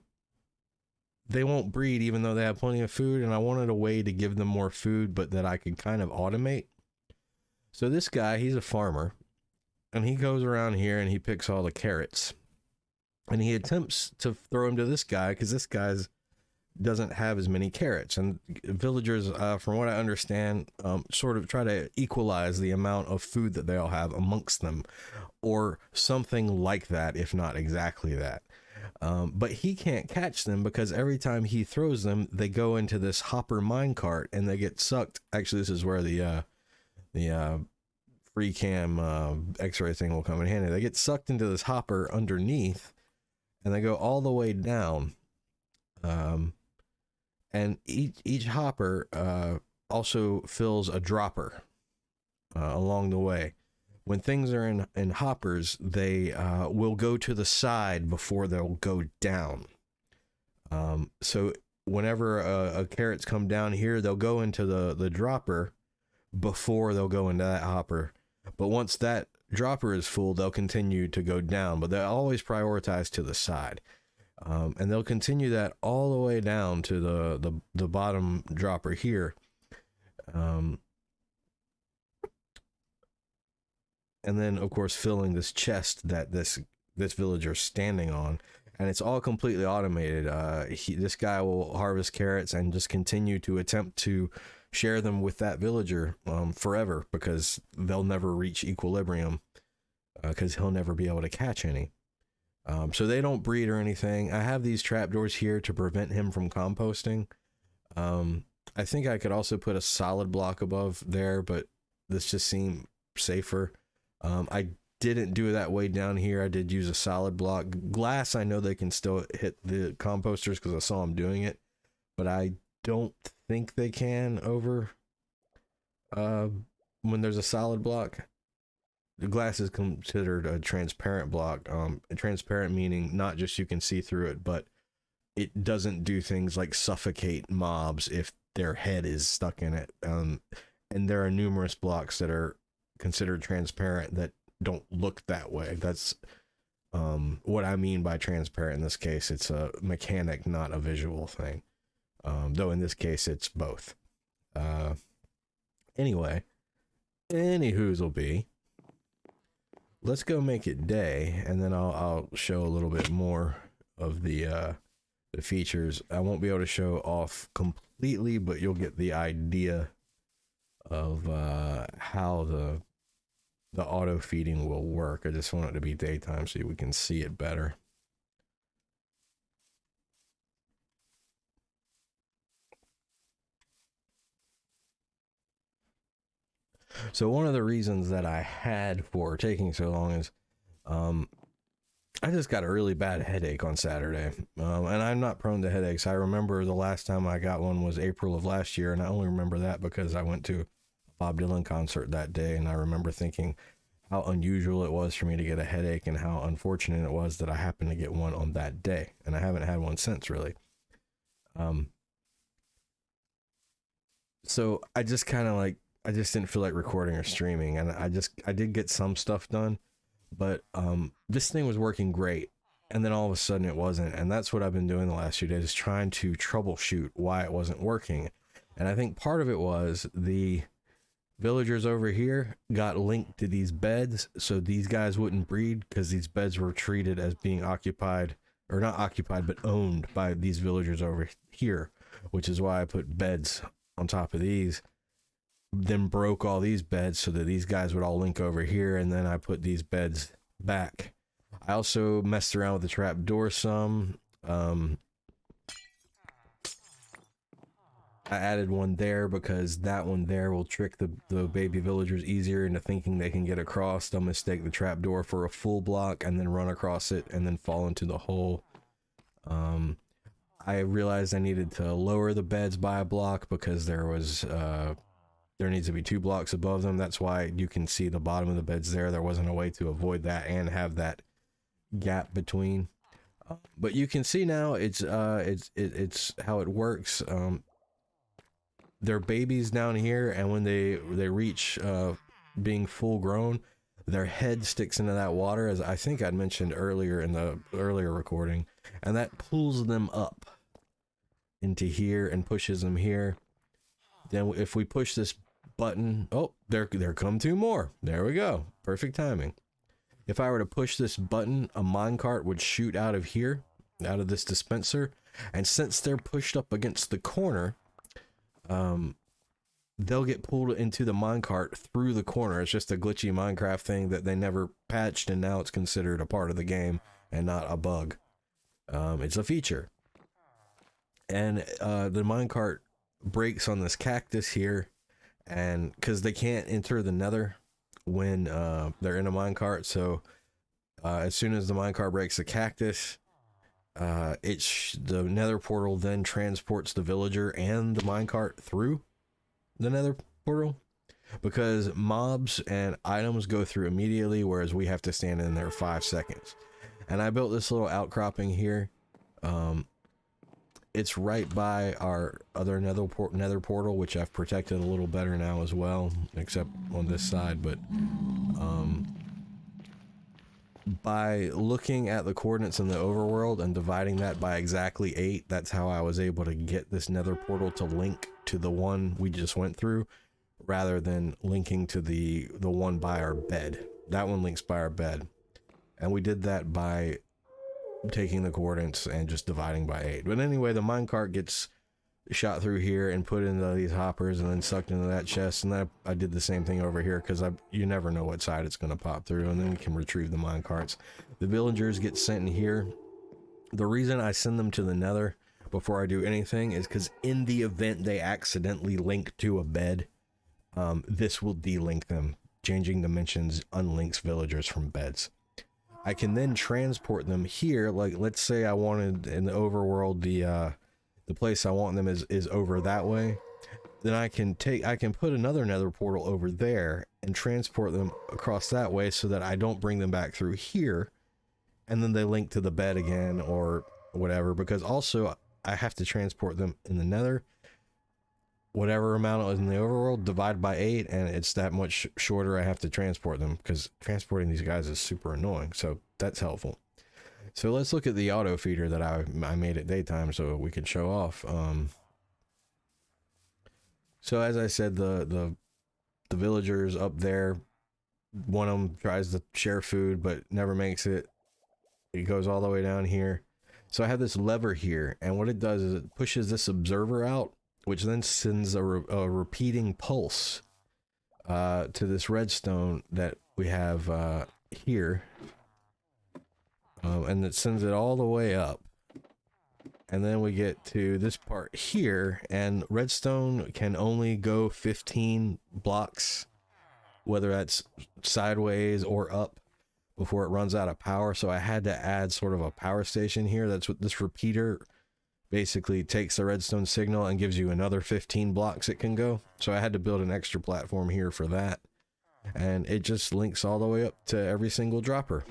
they won't breed even though they have plenty of food, and I wanted a way to give them more food, but that I could kind of automate. So this guy, he's a farmer, and he goes around here and he picks all the carrots, and he attempts to throw them to this guy because this guy's doesn't have as many carrots, and villagers, from what I understand, sort of try to equalize the amount of food that they all have amongst them, or something like that, if not exactly that. But he can't catch them because every time he throws them, they go into this hopper minecart and they get sucked. Actually, this is where the free cam x-ray thing will come in handy. They get sucked into this hopper underneath, and they go all the way down. And each hopper also fills a dropper along the way. When things are in hoppers, they will go to the side before they'll go down. So whenever carrots come down here, they'll go into the dropper before they'll go into that hopper. But once that dropper is full, they'll continue to go down, but they'll always prioritize to the side. And they'll continue that all the way down to the bottom dropper here. And then, of course, filling this chest that this villager's standing on. And it's all completely automated. This guy will harvest carrots and just continue to attempt to share them with that villager forever, because they'll never reach equilibrium, because he'll never be able to catch any. So they don't breed or anything. I have these trapdoors here to prevent him from composting. I think I could also put a solid block above there, but this just seemed safer. I didn't do it that way down here. I did use a solid block. Glass, I know they can still hit the composters because I saw them doing it, but I don't think they can over when there's a solid block. The glass is considered a transparent block. Transparent meaning not just you can see through it, but it doesn't do things like suffocate mobs if their head is stuck in it. And there are numerous blocks that are considered transparent that don't look that way. That's what I mean by transparent in this case. It's a mechanic, not a visual thing. Though in this case, it's both. Anyway, anywho's will be. Let's go make it day, and then I'll show a little bit more of the features. I won't be able to show off completely, but you'll get the idea of how the auto feeding will work. I just want it to be daytime so we can see it better. So one of the reasons that I had for taking so long is I just got a really bad headache on Saturday, and I'm not prone to headaches. I remember the last time I got one was April of last year, and I only remember that because I went to a Bob Dylan concert that day, and I remember thinking how unusual it was for me to get a headache and how unfortunate it was that I happened to get one on that day, and I haven't had one since, really. Um, so I just kind of like, I just didn't feel like recording or streaming, and I did get some stuff done, but this thing was working great, and then all of a sudden it wasn't, and that's what I've been doing the last few days, is trying to troubleshoot why it wasn't working. And I think part of it was the villagers over here got linked to these beds, so these guys wouldn't breed because these beds were treated as being occupied, or not occupied, but owned by these villagers over here, which is why I put beds on top of these, then broke all these beds so that these guys would all link over here, and then I put these beds back. I also messed around with the trap door some. I added one there because that one there will trick the baby villagers easier into thinking they can get across. They'll mistake the trap door for a full block and then run across it and then fall into the hole. I realized I needed to lower the beds by a block because there needs to be 2 blocks above them. That's why you can see the bottom of the beds there. There wasn't a way to avoid that and have that gap between. But you can see now it's how it works. They're babies down here, and when they reach being full grown, their head sticks into that water, as I think I'd mentioned earlier in the earlier recording, and that pulls them up into here and pushes them here. Then if we push this button, oh, there come 2 more. There we go. Perfect timing. If I were to push this button, a minecart would shoot out of here, out of this dispenser, and since they're pushed up against the corner, they'll get pulled into the minecart through the corner. It's just a glitchy Minecraft thing that they never patched, and now it's considered a part of the game and not a bug. It's a feature. And the minecart breaks on this cactus here, and because they can't enter the nether when they're in a minecart, so as soon as the minecart breaks the cactus, the nether portal then transports the villager and the minecart through the nether portal, because mobs and items go through immediately, whereas we have to stand in there 5 seconds. And I built this little outcropping here. It's right by our other nether portal, which I've protected a little better now as well, except on this side. But by looking at the coordinates in the overworld and dividing that by exactly 8, that's how I was able to get this nether portal to link to the one we just went through, rather than linking to the one by our bed. That one links by our bed, and we did that by taking the coordinates and just dividing by 8. But anyway, the minecart gets shot through here and put into these hoppers and then sucked into that chest, and I did the same thing over here because you never know what side it's going to pop through, and then we can retrieve the minecarts. The villagers get sent in here. The reason I send them to the nether before I do anything is because in the event they accidentally link to a bed, this will delink them. Changing dimensions unlinks villagers from beds. I can then transport them here. Like, let's say I wanted in the overworld, the place I want them is over that way. Then I can put another nether portal over there and transport them across that way so that I don't bring them back through here, and then they link to the bed again or whatever, because also I have to transport them in the nether. Whatever amount is in the overworld, divide by 8, and it's that much shorter I have to transport them, because transporting these guys is super annoying, so that's helpful. So let's look at the auto feeder that I made at daytime so we can show off. So as I said, the villagers up there, one of them tries to share food but never makes it. It goes all the way down here. So I have this lever here, and what it does is it pushes this observer out, which then sends a repeating pulse to this redstone that we have here. And it sends it all the way up. And then we get to this part here, and redstone can only go 15 blocks, whether that's sideways or up. before it runs out of power. So I had to add sort of a power station here. That's what this repeater basically takes the redstone signal and gives you another 15 blocks it can go. So I had to build an extra platform here for that. And it just links all the way up to every single dropper.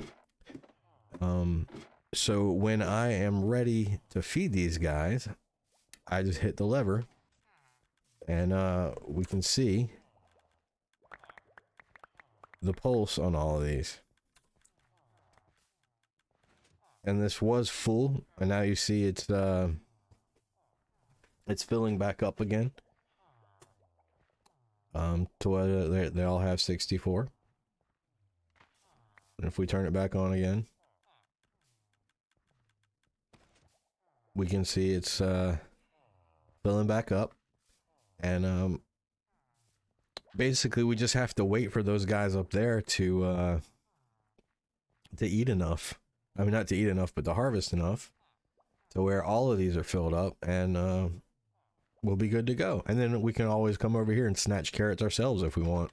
So when I am ready to feed these guys, I just hit the lever and we can see the pulse on all of these. And this was full, and now you see it's filling back up again. To where they all have 64. And if we turn it back on again, we can see it's filling back up. And basically we just have to wait for those guys up there to eat enough. I mean, not to eat enough, but to harvest enough to where all of these are filled up, and we'll be good to go. And then we can always come over here and snatch carrots ourselves if we want.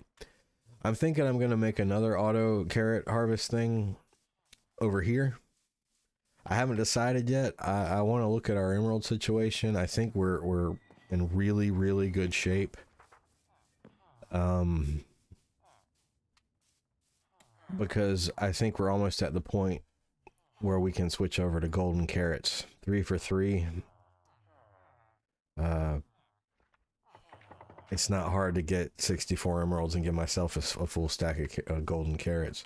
I'm thinking I'm going to make another auto carrot harvest thing over here. I haven't decided yet. I want to look at our emerald situation. I think we're in really, really good shape. Because I think we're almost at the point where we can switch over to golden carrots. 3 for 3. It's not hard to get 64 emeralds and give myself a full stack of golden carrots.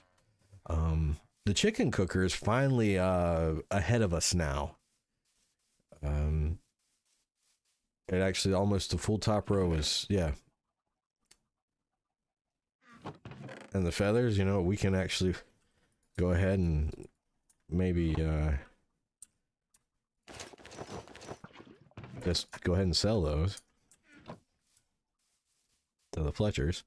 The chicken cooker is finally ahead of us now. It actually almost the full top row is, yeah. And the feathers, you know, we can actually go ahead and maybe just go ahead and sell those to the Fletchers,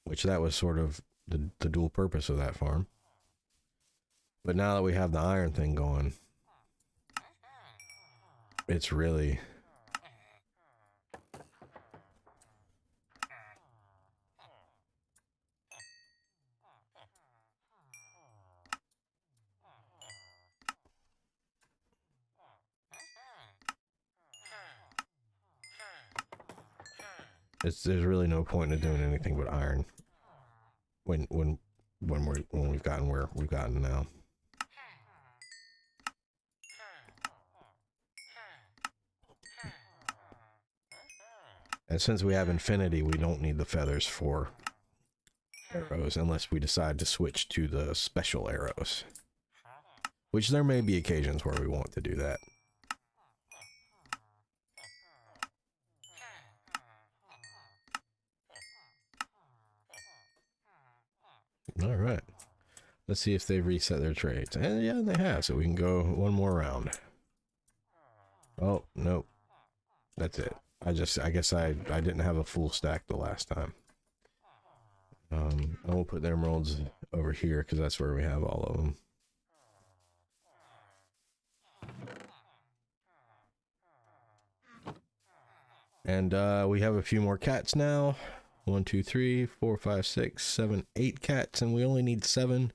which that was sort of the dual purpose of that farm. But now that we have the iron thing going, it's really there's really no point in doing anything but iron when we've gotten where we've gotten now. And since we have infinity, we don't need the feathers for arrows unless we decide to switch to the special arrows, which there may be occasions where we want to do that. All right, let's see if they've reset their trades. And yeah, they have, so we can go one more round. Oh, nope. That's it. I guess I didn't have a full stack the last time. I will put the emeralds over here because that's where we have all of them. And we have a few more cats now. 1, 2, 3, 4, 5, 6, 7, 8 cats, and we only need 7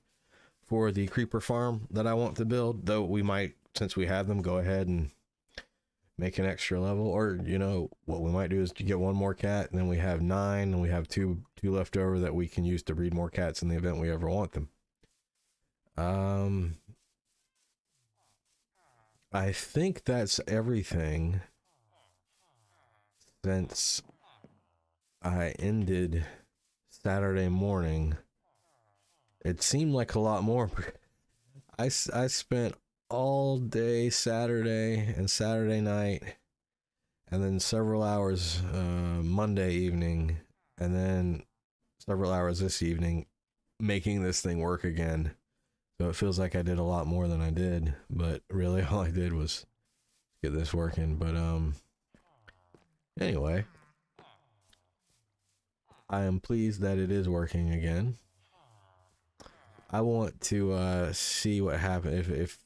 for the creeper farm that I want to build. Though we might, since we have them, go ahead and make an extra level, or you know what we might do is to get 1 more cat, and then we have 9, and we have two left over that we can use to breed more cats in the event we ever want them. I think that's everything since I ended Saturday morning. It seemed like a lot more. I spent all day Saturday and Saturday night, and then several hours Monday evening, and then several hours this evening making this thing work again. So it feels like I did a lot more than I did, but really all I did was get this working. But anyway, I am pleased that it is working again. I want to see what happens if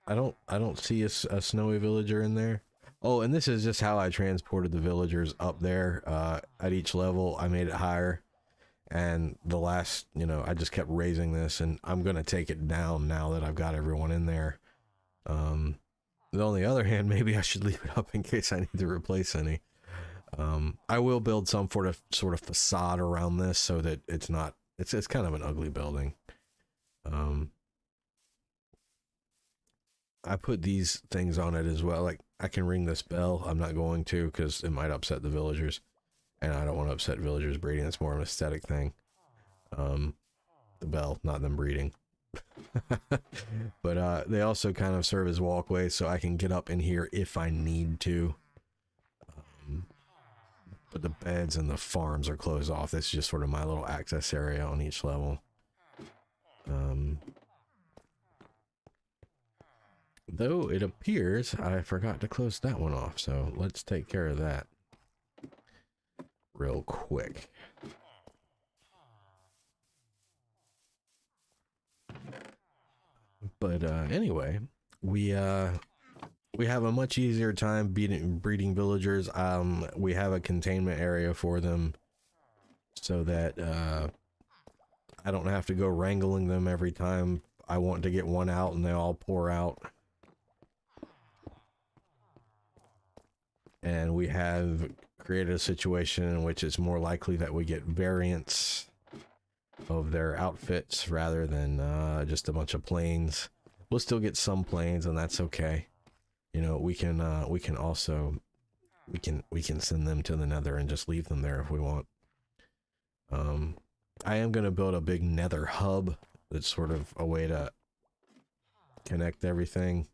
I don't see a snowy villager in there. Oh, and this is just how I transported the villagers up there. At each level I made it higher, And the last, you know, I just kept raising this, and I'm going to take it down now that I've got everyone in there. On the other hand, maybe I should leave it up in case I need to replace any. I will build some sort of facade around this so that it's not, it's kind of an ugly building. I put these things on it as well. Like, I can ring this bell. I'm not going to because it might upset the villagers, and I don't want to upset villagers breeding. It's more of an aesthetic thing. The bell, not them breeding. But they also kind of serve as walkways, so I can get up in here if I need to. But the beds and the farms are closed off. This is just sort of my little access area on each level. Though it appears I forgot to close that one off, so let's take care of that real quick. But anyway, we have a much easier time breeding villagers. We have a containment area for them so that I don't have to go wrangling them every time I want to get one out and they all pour out. And we have created a situation in which it's more likely that we get variants of their outfits rather than just a bunch of planes. We'll still get some planes, and that's okay. You know, we can also send them to the Nether and just leave them there if we want. I am going to build a big Nether hub that's sort of a way to connect everything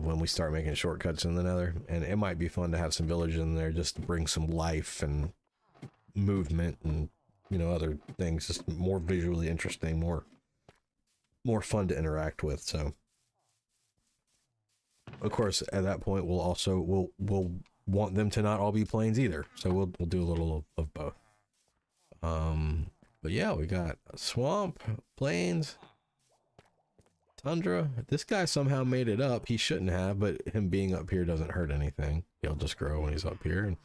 when we start making shortcuts in the Nether, and it might be fun to have some villagers in there just to bring some life and movement and, you know, other things, just more visually interesting, more fun to interact with. So of course at that point we'll want them to not all be plains either, so we'll do a little of both. But yeah, we got a swamp, plains, tundra. This guy somehow made it up. He shouldn't have, but him being up here doesn't hurt anything. He'll just grow when he's up here. And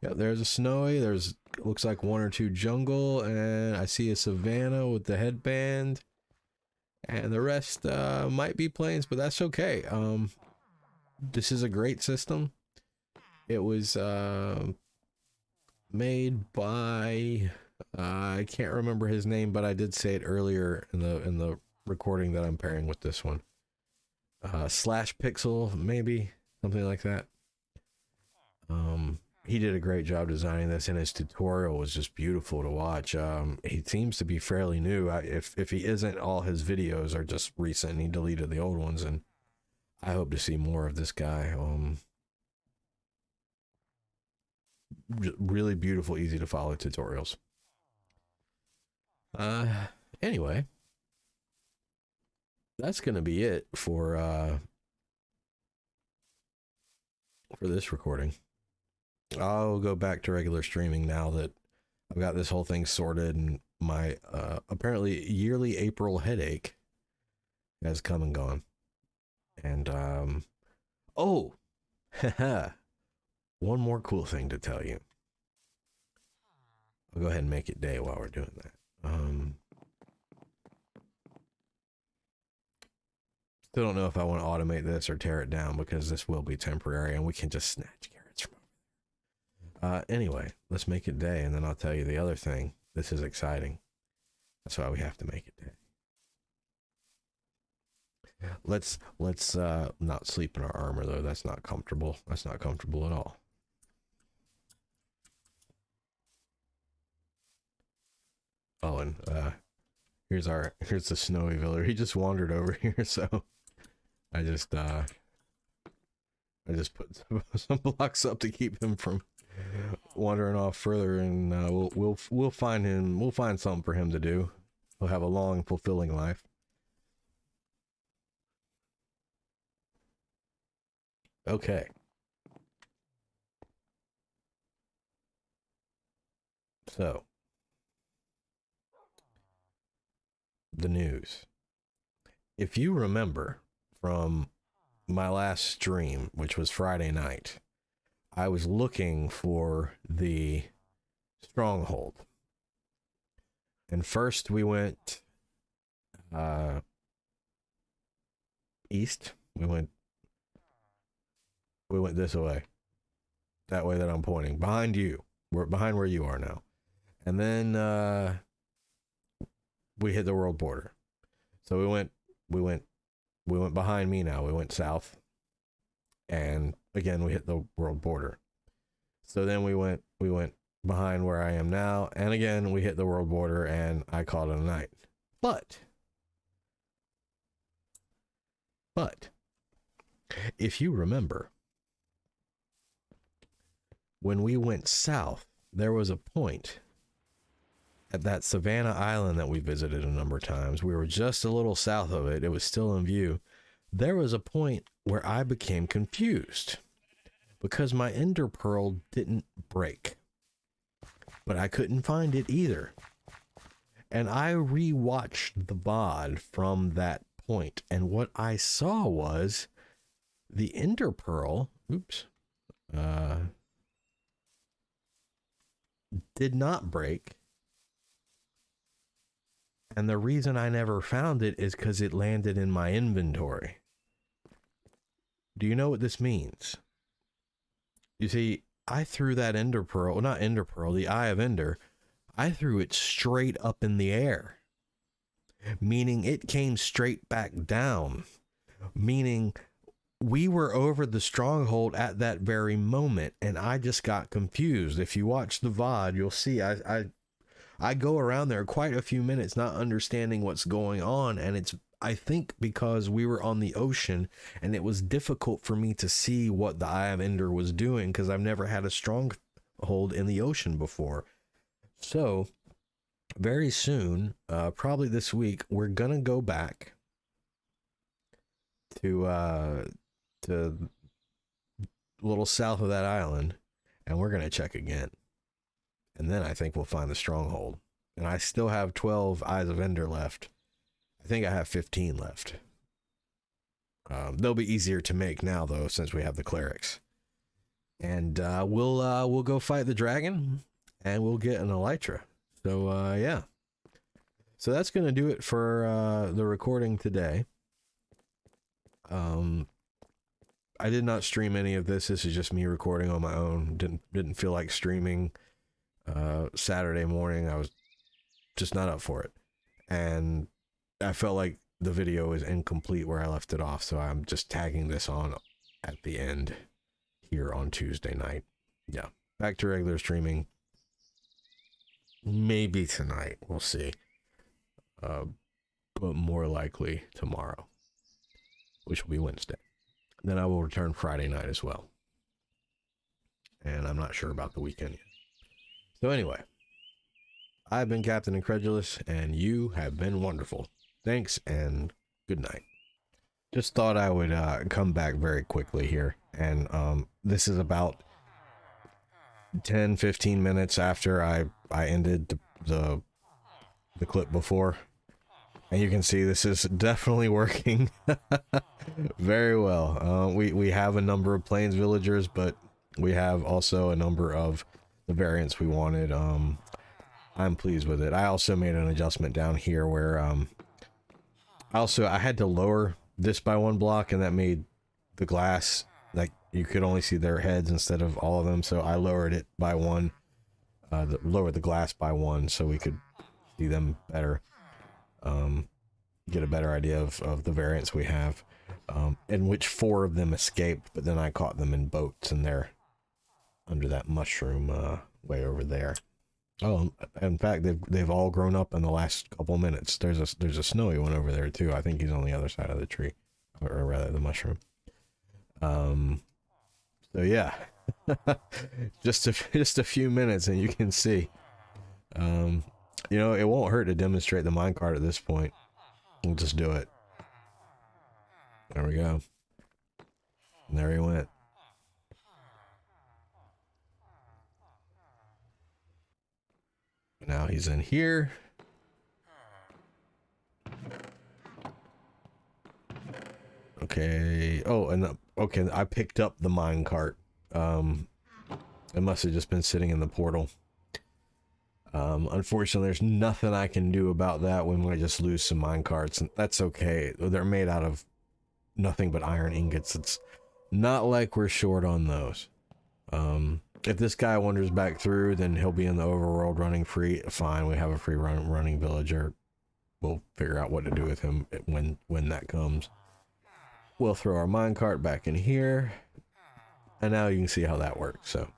yeah, there's a snowy, there's looks like one or two jungle, and I see a savanna with the headband, and the rest might be plains, but that's okay. This is a great system. It was made by I can't remember his name, but I did say it earlier in the recording that I'm pairing with this one. Slash Pixel, maybe something like that. He did a great job designing this, and his tutorial was just beautiful to watch. He seems to be fairly new. If he isn't, all his videos are just recent, and he deleted the old ones, and I hope to see more of this guy. Really beautiful, easy to follow tutorials. Anyway, that's gonna be it for this recording. I'll go back to regular streaming now that I've got this whole thing sorted, and my apparently yearly April headache has come and gone. And oh, haha, one more cool thing to tell you. I'll go ahead and make it day while we're doing that. Still don't know if I want to automate this or tear it down, because this will be temporary and we can just snatch carrots from over there. Anyway, let's make it day, and then I'll tell you the other thing. This is exciting. That's why we have to make it day. Let's not sleep in our armor, though. That's not comfortable. That's not comfortable at all. Oh, and here's the snowy villager. He just wandered over here, so I just put some blocks up to keep him from wandering off further, and we'll find him. We'll find something for him to do. He'll have a long, fulfilling life. Okay. So, the news. If you remember from my last stream, which was Friday night, I was looking for the Stronghold. And first we went east. We went this way. That way that I'm pointing. Behind you. We're behind where you are now. And then we hit the world border. So we went behind me now. We went south. And again we hit the world border. So then we went behind where I am now, and again we hit the world border, and I called it a night. But if you remember, when we went south, there was a point at that Savannah Island that we visited a number of times. We were just a little south of it. It was still in view. There was a point where I became confused because my ender pearl didn't break, but I couldn't find it either. And I rewatched the VOD from that point, and what I saw was the ender pearl, did not break. And the reason I never found it is because it landed in my inventory. Do you know what this means? You see, I threw that ender pearl, well, not ender pearl, the eye of ender, I threw it straight up in the air, meaning it came straight back down, meaning we were over the stronghold at that very moment, and I just got confused. If you watch the VOD, you'll see I go around there quite a few minutes not understanding what's going on, and it's, I think, because we were on the ocean and it was difficult for me to see what the Eye of Ender was doing because I've never had a stronghold in the ocean before. So very soon, probably this week, we're gonna go back to a little south of that island, and we're gonna check again. And then I think we'll find the stronghold. And I still have 12 Eyes of Ender left. I think I have 15 left. They'll be easier to make now, though, since we have the clerics. And we'll go fight the dragon, and we'll get an elytra. So yeah. So that's gonna do it for the recording today. I did not stream any of this. This is just me recording on my own. Didn't feel like streaming Saturday morning. I was just not up for it, and I felt like the video is incomplete where I left it off, so I'm just tagging this on at the end here on Tuesday night. Yeah, back to regular streaming maybe tonight, we'll see, but more likely tomorrow, which will be Wednesday. Then I will return Friday night as well, and I'm not sure about the weekend yet. So anyway, I've been Captain Incredulous, and you have been wonderful. Thanks, and good night. Just thought I would come back very quickly here, and this is about 10-15 minutes after I ended the clip before, and you can see this is definitely working very well. We have a number of plains villagers, but we have also a number of the variants we wanted. I'm pleased with it. I also made an adjustment down here where I had to lower this by one block, and that made the glass, like, you could only see their heads instead of all of them, so I lowered it by one, lowered the glass by one so we could see them better, get a better idea of the variants we have, in which 4 of them escaped, but then I caught them in boats, and they're under that mushroom way over there. Oh, in fact, they've all grown up in the last couple minutes. There's a snowy one over there too. I think he's on the other side of the tree, or rather the mushroom. So yeah, just a few minutes, and you can see. You know, it won't hurt to demonstrate the minecart at this point. We'll just do it. There we go. And there he went. Now he's in here. Okay. Oh, and okay, I picked up the minecart. It must have just been sitting in the portal. Unfortunately, there's nothing I can do about that. We might just lose some mine carts, and that's okay. They're made out of nothing but iron ingots. It's not like we're short on those. If this guy wanders back through, then he'll be in the overworld running free. Fine, we have a free running villager. We'll figure out what to do with him when that comes. We'll throw our minecart back in here, and now you can see how that works. So,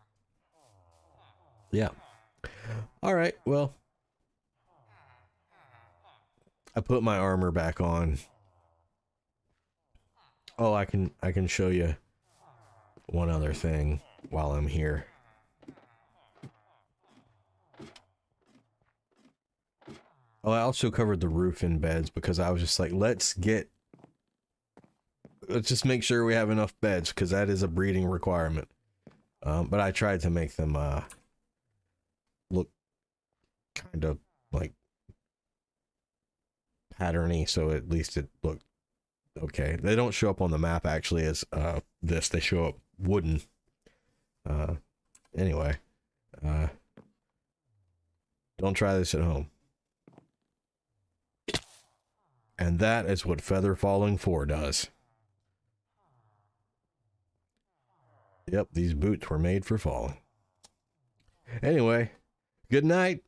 yeah. All right. Well, I put my armor back on. Oh, I can show you one other thing while I'm here. Oh, I also covered the roof in beds because I was just like, let's just make sure we have enough beds because that is a breeding requirement. But I tried to make them look kind of like patterny, so at least it looked okay. They don't show up on the map actually as this. They show up wooden. Anyway, don't try this at home. And that is what Feather Falling 4 does. Yep, these boots were made for falling. Anyway, good night.